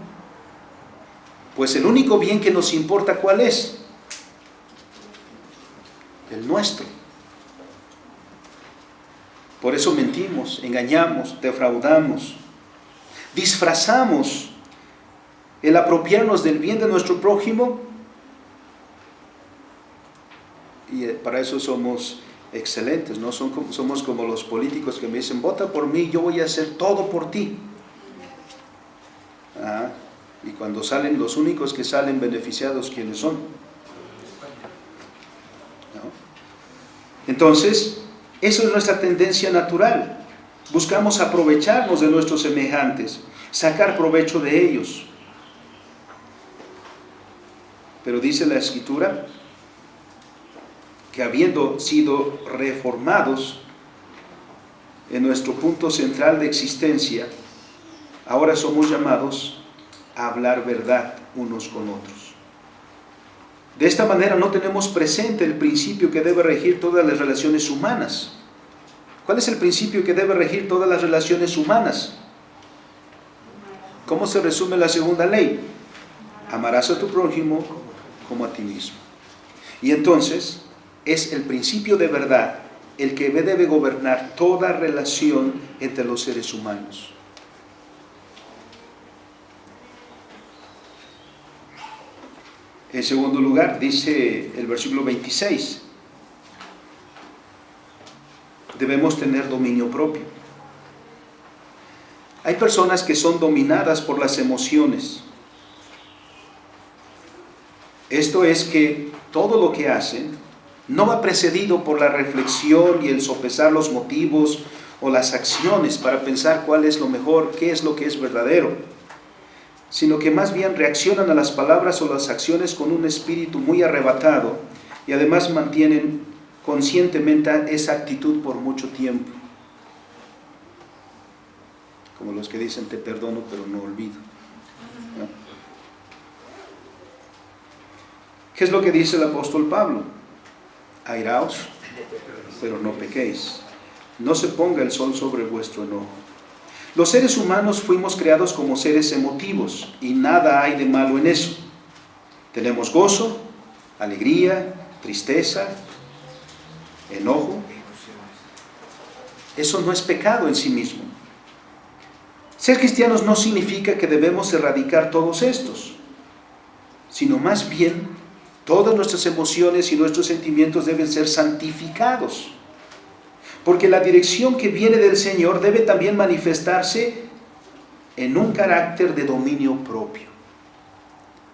pues el único bien que nos importa, ¿cuál es? El nuestro. Por eso mentimos, engañamos, defraudamos, disfrazamos el apropiarnos del bien de nuestro prójimo, y para eso somos excelentes, ¿no? Somos como los políticos que me dicen, vota por mí, yo voy a hacer todo por ti. Y cuando salen, los únicos que salen beneficiados, ¿quiénes son? ¿No? Entonces, eso es nuestra tendencia natural. Buscamos aprovecharnos de nuestros semejantes, sacar provecho de ellos. Pero dice la Escritura que habiendo sido reformados en nuestro punto central de existencia, ahora somos llamados a hablar verdad unos con otros. De esta manera no tenemos presente el principio que debe regir todas las relaciones humanas. ¿Cuál es el principio que debe regir todas las relaciones humanas? ¿Cómo se resume la segunda ley? Amarás a tu prójimo como a ti mismo. Y entonces es el principio de verdad el que debe gobernar toda relación entre los seres humanos. En segundo lugar, dice el versículo 26, debemos tener dominio propio. Hay personas que son dominadas por las emociones. Esto es que todo lo que hacen no va precedido por la reflexión y el sopesar los motivos o las acciones para pensar cuál es lo mejor, qué es lo que es verdadero, sino que más bien reaccionan a las palabras o las acciones con un espíritu muy arrebatado y además mantienen conscientemente esa actitud por mucho tiempo. Como los que dicen te perdono pero no olvido, ¿no? ¿Qué es lo que dice el apóstol Pablo? Airaos, pero no pequéis. No se ponga el sol sobre vuestro enojo. Los seres humanos fuimos creados como seres emotivos y nada hay de malo en eso. Tenemos gozo, alegría, tristeza, enojo. Eso no es pecado en sí mismo. Ser cristianos no significa que debemos erradicar todos estos, sino más bien todas nuestras emociones y nuestros sentimientos deben ser santificados, porque la dirección que viene del Señor debe también manifestarse en un carácter de dominio propio.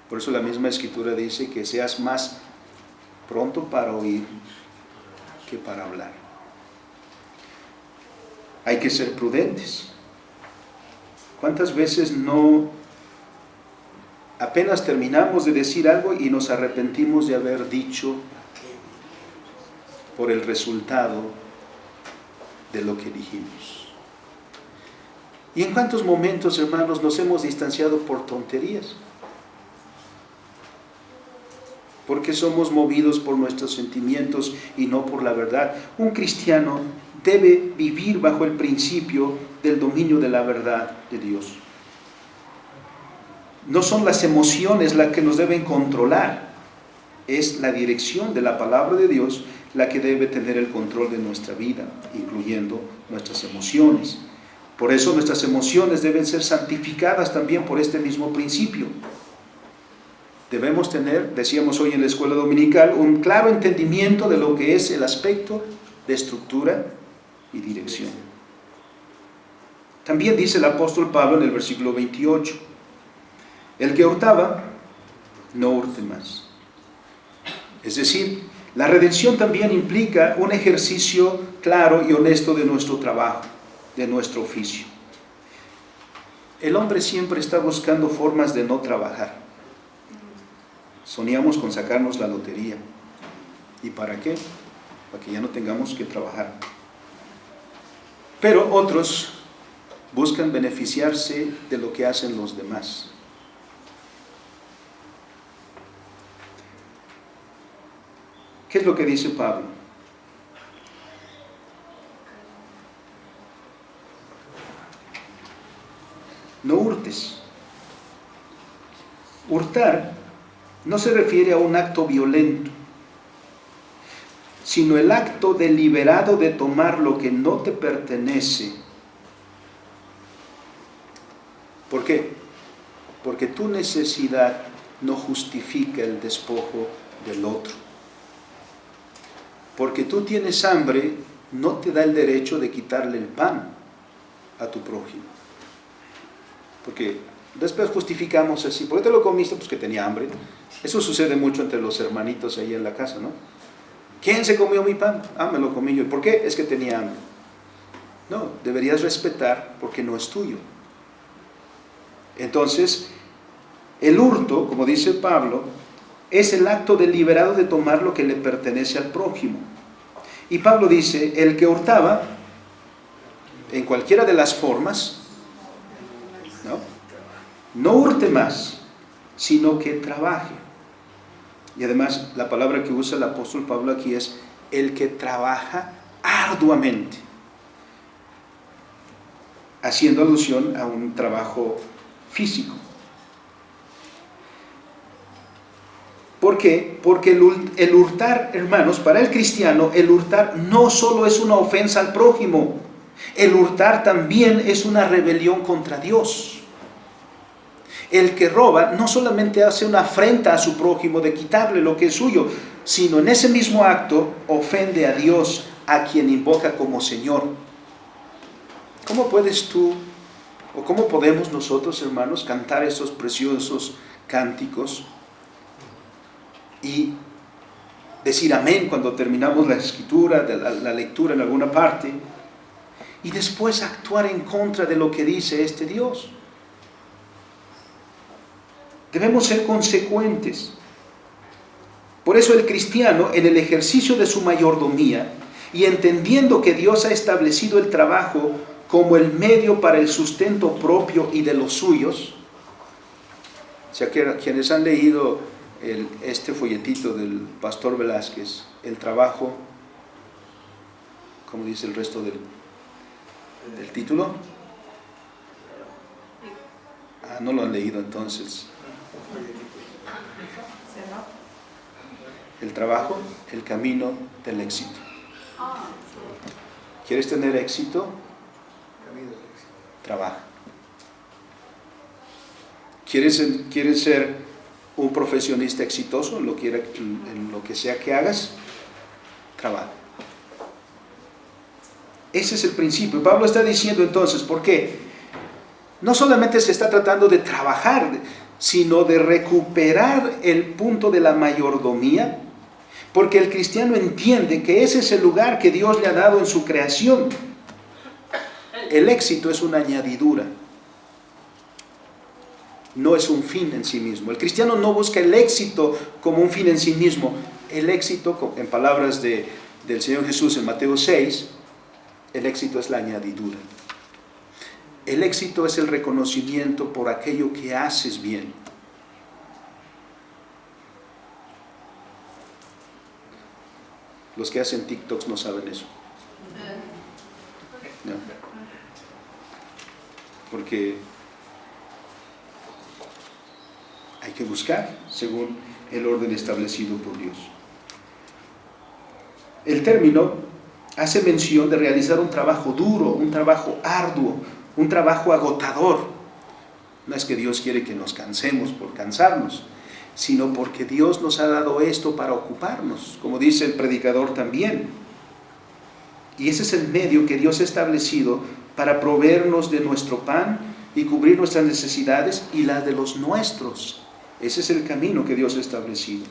Por eso la misma Escritura dice que seas más pronto para oír que para hablar. Hay que ser prudentes. ¿Cuántas veces apenas terminamos de decir algo y nos arrepentimos de haber dicho por el resultado de lo que dijimos? ¿Y en cuántos momentos, hermanos, nos hemos distanciado por tonterías? Porque somos movidos por nuestros sentimientos y no por la verdad. Un cristiano debe vivir bajo el principio del dominio de la verdad de Dios. No son las emociones las que nos deben controlar, es la dirección de la palabra de Dios la que debe tener el control de nuestra vida, incluyendo nuestras emociones. Por eso nuestras emociones deben ser santificadas también por este mismo principio. Debemos tener, decíamos hoy en la escuela dominical, un claro entendimiento de lo que es el aspecto de estructura y dirección. También dice el apóstol Pablo en el versículo 28, el que hurtaba, no hurte más. Es decir, la redención también implica un ejercicio claro y honesto de nuestro trabajo, de nuestro oficio. El hombre siempre está buscando formas de no trabajar. Soñamos con sacarnos la lotería. ¿Y para qué? Para que ya no tengamos que trabajar. Pero otros buscan beneficiarse de lo que hacen los demás. ¿Qué es lo que dice Pablo? No hurtes. Hurtar no se refiere a un acto violento, sino el acto deliberado de tomar lo que no te pertenece. ¿Por qué? Porque tu necesidad no justifica el despojo del otro. Porque tú tienes hambre, no te da el derecho de quitarle el pan a tu prójimo. Porque después justificamos así, ¿por qué te lo comiste? Pues que tenía hambre. Eso sucede mucho entre los hermanitos ahí en la casa, ¿no? ¿Quién se comió mi pan? Me lo comí yo. ¿Por qué? Es que tenía hambre. No, deberías respetar porque no es tuyo. Entonces, el hurto, como dice Pablo, es el acto deliberado de tomar lo que le pertenece al prójimo. Y Pablo dice, el que hurtaba, en cualquiera de las formas, no hurte más, sino que trabaje. Y además, la palabra que usa el apóstol Pablo aquí es el que trabaja arduamente, haciendo alusión a un trabajo físico. ¿Por qué? Porque el hurtar, hermanos, para el cristiano, el hurtar no solo es una ofensa al prójimo, el hurtar también es una rebelión contra Dios. El que roba no solamente hace una afrenta a su prójimo de quitarle lo que es suyo, sino en ese mismo acto ofende a Dios, a quien invoca como Señor. ¿Cómo puedes tú, o cómo podemos nosotros, hermanos, cantar esos preciosos cánticos y decir amén cuando terminamos la escritura, la lectura en alguna parte, y después actuar en contra de lo que dice este Dios? Debemos ser consecuentes. Por eso el cristiano, en el ejercicio de su mayordomía y entendiendo que Dios ha establecido el trabajo como el medio para el sustento propio y de los suyos, o sea, quienes han leído este folletito del pastor Velázquez, el trabajo, ¿cómo dice el resto del título? No lo han leído entonces. El trabajo, el camino del éxito. ¿Quieres tener éxito? Trabaja. ¿Quieres ser un profesionista exitoso en lo que sea que hagas? Trabaja. Ese es el principio. Pablo está diciendo entonces, ¿por qué? No solamente se está tratando de trabajar, sino de recuperar el punto de la mayordomía, porque el cristiano entiende que ese es el lugar que Dios le ha dado en su creación. El éxito es una añadidura, no es un fin en sí mismo. El cristiano no busca el éxito como un fin en sí mismo. El éxito, en palabras del Señor Jesús en Mateo 6, el éxito es la añadidura. El éxito es el reconocimiento por aquello que haces bien. Los que hacen TikToks no saben eso. No. Porque hay que buscar según el orden establecido por Dios. El término hace mención de realizar un trabajo duro, un trabajo arduo, un trabajo agotador. No es que Dios quiere que nos cansemos por cansarnos, sino porque Dios nos ha dado esto para ocuparnos, como dice el predicador también. Y ese es el medio que Dios ha establecido para proveernos de nuestro pan y cubrir nuestras necesidades y las de los nuestros. Ese es el camino que Dios ha establecido.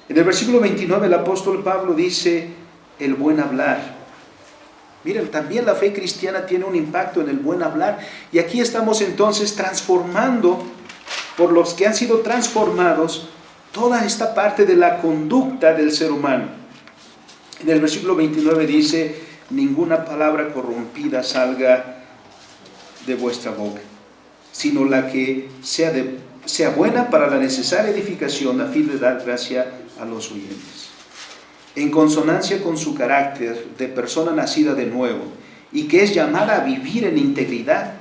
En el versículo 29 el apóstol Pablo dice el buen hablar. Miren, también la fe cristiana tiene un impacto en el buen hablar. Y aquí estamos entonces transformando, por los que han sido transformados, toda esta parte de la conducta del ser humano. En el versículo 29 dice, ninguna palabra corrompida salga de vuestra boca, sino la que sea buena para la necesaria edificación, a fin de dar gracia a los oyentes, en consonancia con su carácter de persona nacida de nuevo, y que es llamada a vivir en integridad,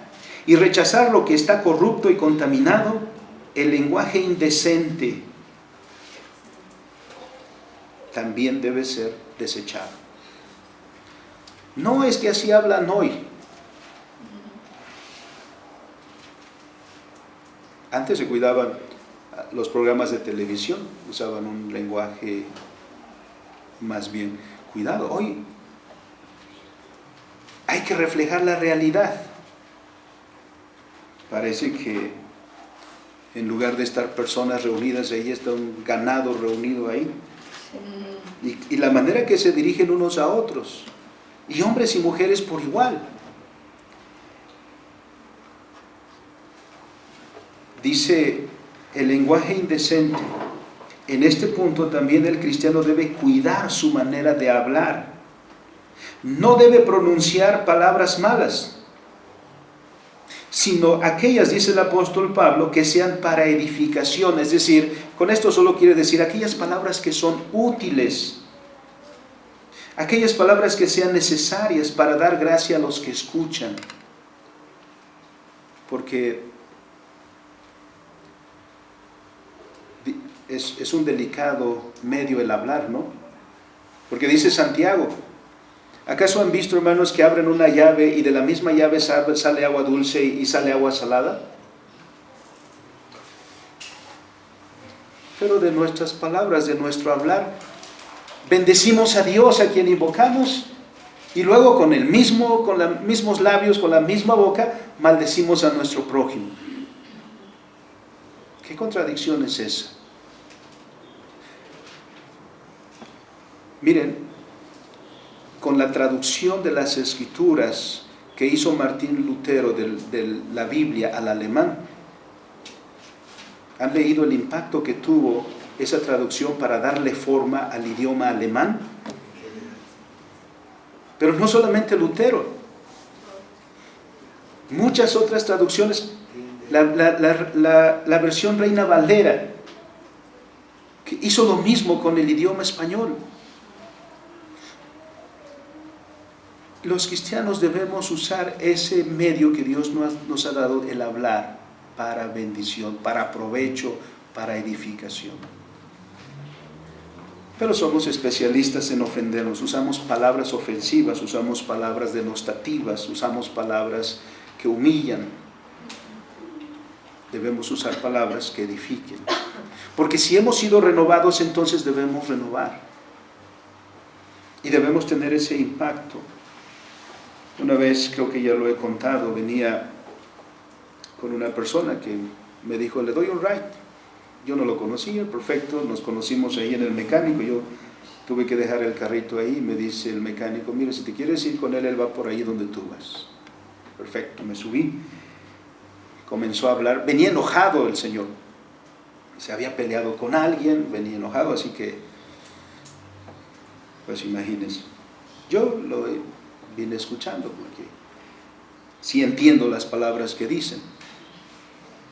y rechazar lo que está corrupto y contaminado, el lenguaje indecente también debe ser desechado. No es que así hablan hoy. Antes se cuidaban los programas de televisión, usaban un lenguaje más bien cuidado. Hoy hay que reflejar la realidad. Parece que en lugar de estar personas reunidas ahí, está un ganado reunido ahí. Y la manera que se dirigen unos a otros. Y hombres y mujeres por igual. Dice el lenguaje indecente. En este punto también el cristiano debe cuidar su manera de hablar. No debe pronunciar palabras malas, sino aquellas, dice el apóstol Pablo, que sean para edificación. Es decir, con esto solo quiere decir aquellas palabras que son útiles, aquellas palabras que sean necesarias para dar gracia a los que escuchan. Porque es un delicado medio el hablar, ¿no? Porque dice Santiago, ¿acaso han visto, hermanos, que abren una llave y de la misma llave sale agua dulce y sale agua salada? Pero de nuestras palabras, de nuestro hablar, bendecimos a Dios, a quien invocamos, y luego con los mismos labios, con la misma boca, maldecimos a nuestro prójimo. ¿Qué contradicción es esa? Miren, con la traducción de las Escrituras que hizo Martín Lutero de la Biblia al alemán, ¿han leído el impacto que tuvo esa traducción para darle forma al idioma alemán? Pero no solamente Lutero, muchas otras traducciones, la versión Reina Valera, que hizo lo mismo con el idioma español. Los cristianos debemos usar ese medio que Dios nos ha dado, el hablar, para bendición, para provecho, para edificación. Pero somos especialistas en ofendernos, usamos palabras ofensivas, usamos palabras denostativas, usamos palabras que humillan. Debemos usar palabras que edifiquen. Porque si hemos sido renovados, entonces debemos renovar. Y debemos tener ese impacto. Una vez, creo que ya lo he contado, venía con una persona que me dijo, le doy un ride. Yo no lo conocía, perfecto, nos conocimos ahí en el mecánico, yo tuve que dejar el carrito ahí, me dice el mecánico, mira, si te quieres ir con él va por ahí donde tú vas. Perfecto, me subí, comenzó a hablar, venía enojado el señor, se había peleado con alguien, venía enojado, así que, pues imagínense, yo lo vine escuchando, porque sí entiendo las palabras que dicen,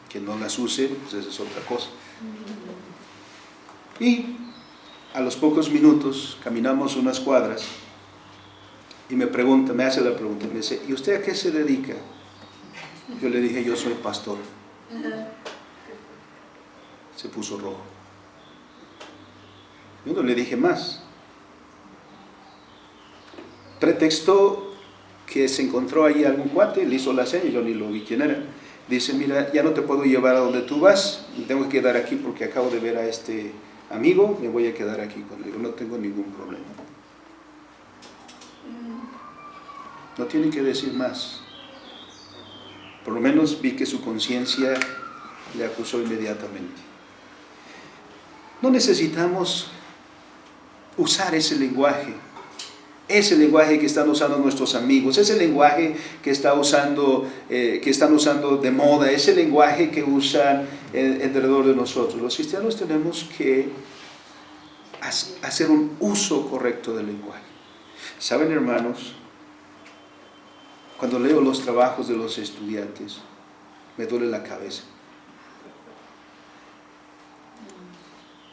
que no las use, pues esa es otra cosa. Y a los pocos minutos caminamos unas cuadras y me hace la pregunta, me dice, ¿y usted a qué se dedica? Yo le dije, yo soy pastor. Se puso rojo. Yo no le dije más. Pretextó que se encontró allí algún cuate, le hizo la seña, yo ni lo vi quién era. Dice, mira, ya no te puedo llevar a donde tú vas, me tengo que quedar aquí porque acabo de ver a este amigo, me voy a quedar aquí contigo, no tengo ningún problema. No tiene que decir más. Por lo menos vi que su conciencia le acusó inmediatamente. No necesitamos usar ese lenguaje que están usando nuestros amigos, ese lenguaje que están usando de moda, ese lenguaje que usan alrededor de nosotros. Los cristianos tenemos que hacer un uso correcto del lenguaje. ¿Saben, hermanos? Cuando leo los trabajos de los estudiantes, me duele la cabeza.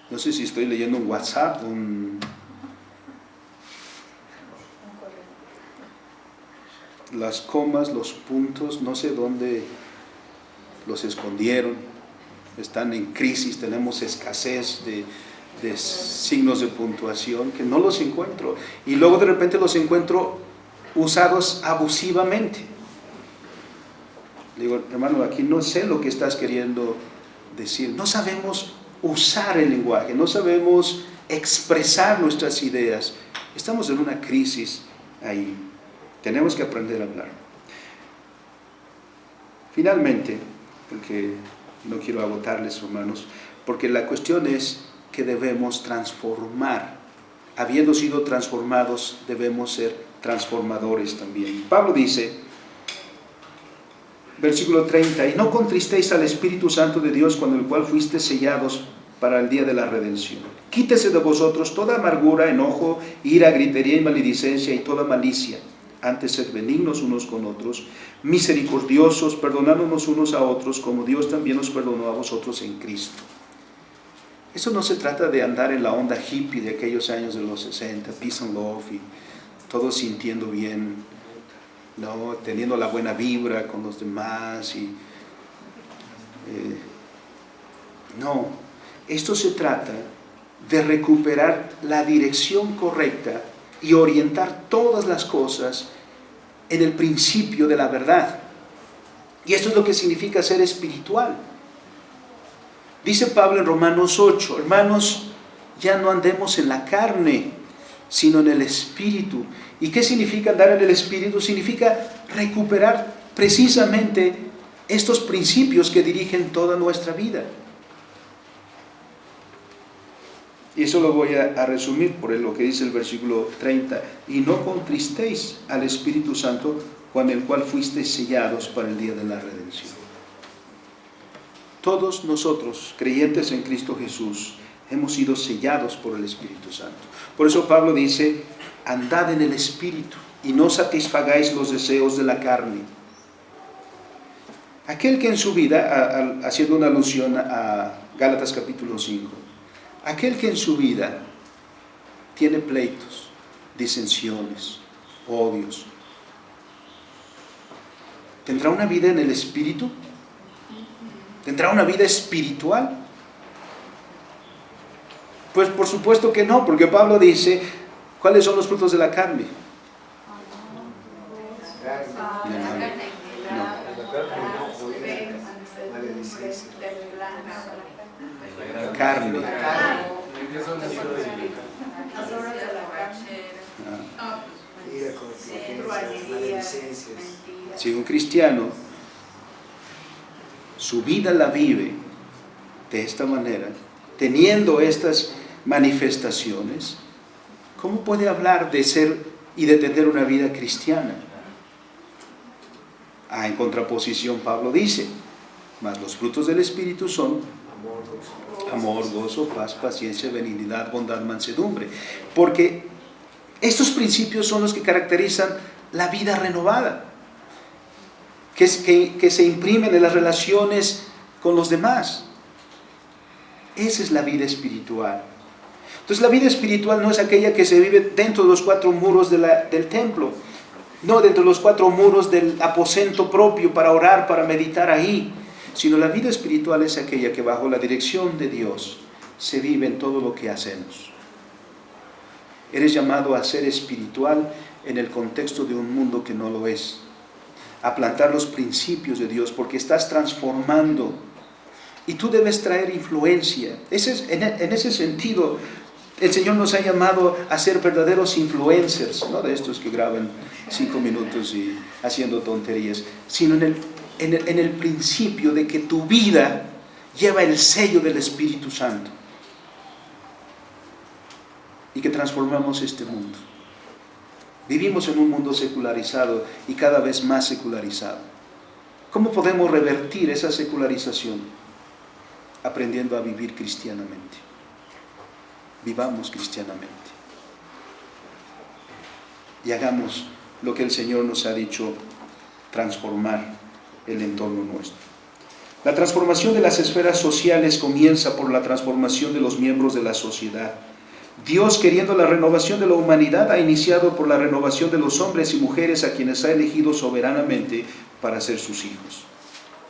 No sé si estoy leyendo un WhatsApp, las comas, los puntos, no sé dónde los escondieron, están en crisis, tenemos escasez de signos de puntuación que no los encuentro. Y luego de repente los encuentro usados abusivamente. Le digo, hermano, aquí no sé lo que estás queriendo decir. No sabemos usar el lenguaje, no sabemos expresar nuestras ideas. Estamos en una crisis ahí. Tenemos que aprender a hablar. Finalmente, porque no quiero agotarles, hermanos, porque la cuestión es que debemos transformar. Habiendo sido transformados, debemos ser transformadores también. Pablo dice, versículo 30, y no contristéis al Espíritu Santo de Dios, con el cual fuiste sellados para el día de la redención. Quítese de vosotros toda amargura, enojo, ira, gritería y maledicencia y toda malicia. Antes sed benignos unos con otros, misericordiosos, perdonándonos unos a otros, como Dios también nos perdonó a vosotros en Cristo. Eso no se trata de andar en la onda hippie de aquellos años de los 60, peace and love, y todos sintiendo bien, ¿no? Teniendo la buena vibra con los demás. No, esto se trata de recuperar la dirección correcta y orientar todas las cosas en el principio de la verdad. Y esto es lo que significa ser espiritual. Dice Pablo en Romanos 8, hermanos, ya no andemos en la carne, sino en el Espíritu. ¿Y qué significa andar en el Espíritu? Significa recuperar precisamente estos principios que dirigen toda nuestra vida. Y eso lo voy a resumir por lo que dice el versículo 30. Y no contristéis al Espíritu Santo, con el cual fuisteis sellados para el día de la redención. Todos nosotros, creyentes en Cristo Jesús, hemos sido sellados por el Espíritu Santo. Por eso Pablo dice, andad en el Espíritu y no satisfagáis los deseos de la carne. Aquel que en su vida, haciendo una alusión a Gálatas capítulo 5, aquel que en su vida tiene pleitos, disensiones, odios, ¿tendrá una vida en el Espíritu? ¿Tendrá una vida espiritual? Pues por supuesto que no, porque Pablo dice, ¿cuáles son los frutos de la carne? Carne. Si un cristiano su vida la vive de esta manera, teniendo estas manifestaciones, ¿cómo puede hablar de ser y de tener una vida cristiana? En contraposición, Pablo dice, mas los frutos del Espíritu son amor, gozo, paz, paciencia, benignidad, bondad, mansedumbre. Porque estos principios son los que caracterizan la vida renovada, que se imprimen en las relaciones con los demás. Esa es la vida espiritual. Entonces la vida espiritual no es aquella que se vive dentro de los cuatro muros del templo, no dentro de los cuatro muros del aposento propio para orar, para meditar ahí, sino la vida espiritual es aquella que bajo la dirección de Dios se vive en todo lo que hacemos. Eres llamado a ser espiritual en el contexto de un mundo que no lo es, a plantar los principios de Dios, porque estás transformando y tú debes traer influencia. En ese sentido, el Señor nos ha llamado a ser verdaderos influencers, no de estos que graban 5 minutos y haciendo tonterías, sino en el principio de que tu vida lleva el sello del Espíritu Santo y que transformamos este mundo. Vivimos en un mundo secularizado y cada vez más secularizado. ¿Cómo podemos revertir esa secularización? Aprendiendo a vivir cristianamente. Vivamos cristianamente. Y hagamos lo que el Señor nos ha dicho, transformar el entorno nuestro. La transformación de las esferas sociales comienza por la transformación de los miembros de la sociedad. Dios, queriendo la renovación de la humanidad, ha iniciado por la renovación de los hombres y mujeres a quienes ha elegido soberanamente para ser sus hijos.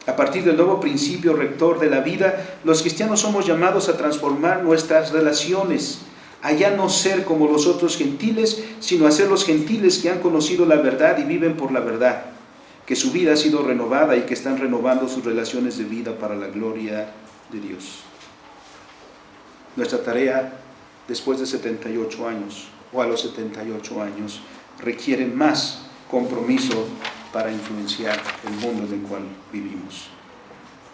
A partir del nuevo principio rector de la vida, los cristianos somos llamados a transformar nuestras relaciones, a ya no ser como los otros gentiles, sino a ser los gentiles que han conocido la verdad y viven por la verdad, que su vida ha sido renovada y que están renovando sus relaciones de vida para la gloria de Dios. Nuestra tarea después de 78 años o a los 78 años requiere más compromiso para influenciar el mundo en el cual vivimos.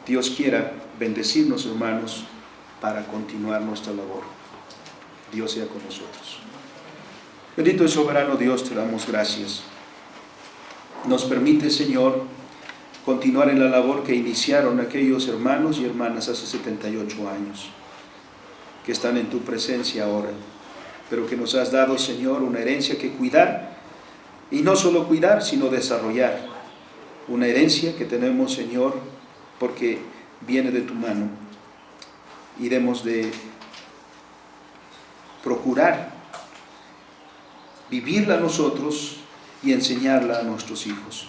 Dios quiera bendecirnos, hermanos, para continuar nuestra labor. Dios sea con nosotros. Bendito y soberano Dios, te damos gracias. Nos permite, Señor, continuar en la labor que iniciaron aquellos hermanos y hermanas hace 78 años, que están en tu presencia ahora, pero que nos has dado, Señor, una herencia que cuidar, y no solo cuidar, sino desarrollar. Una herencia que tenemos, Señor, porque viene de tu mano, y debemos de procurar vivirla nosotros y enseñarla a nuestros hijos.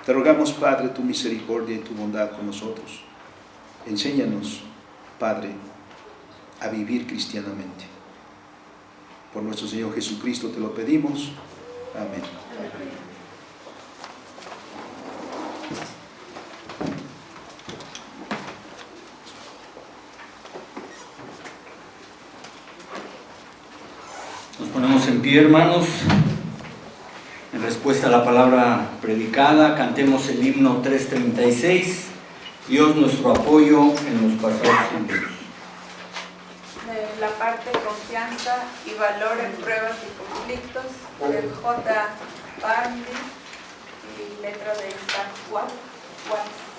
Te rogamos, Padre, tu misericordia y tu bondad con nosotros. Enséñanos, Padre, a vivir cristianamente. Por nuestro Señor Jesucristo te lo pedimos. Amén. Nos ponemos en pie, hermanos. En respuesta a la palabra predicada, cantemos el himno 336, Dios nuestro apoyo en los pasados tiempos. De la parte confianza y valor en pruebas y conflictos, del J. Barney y letra de Isaac Watts.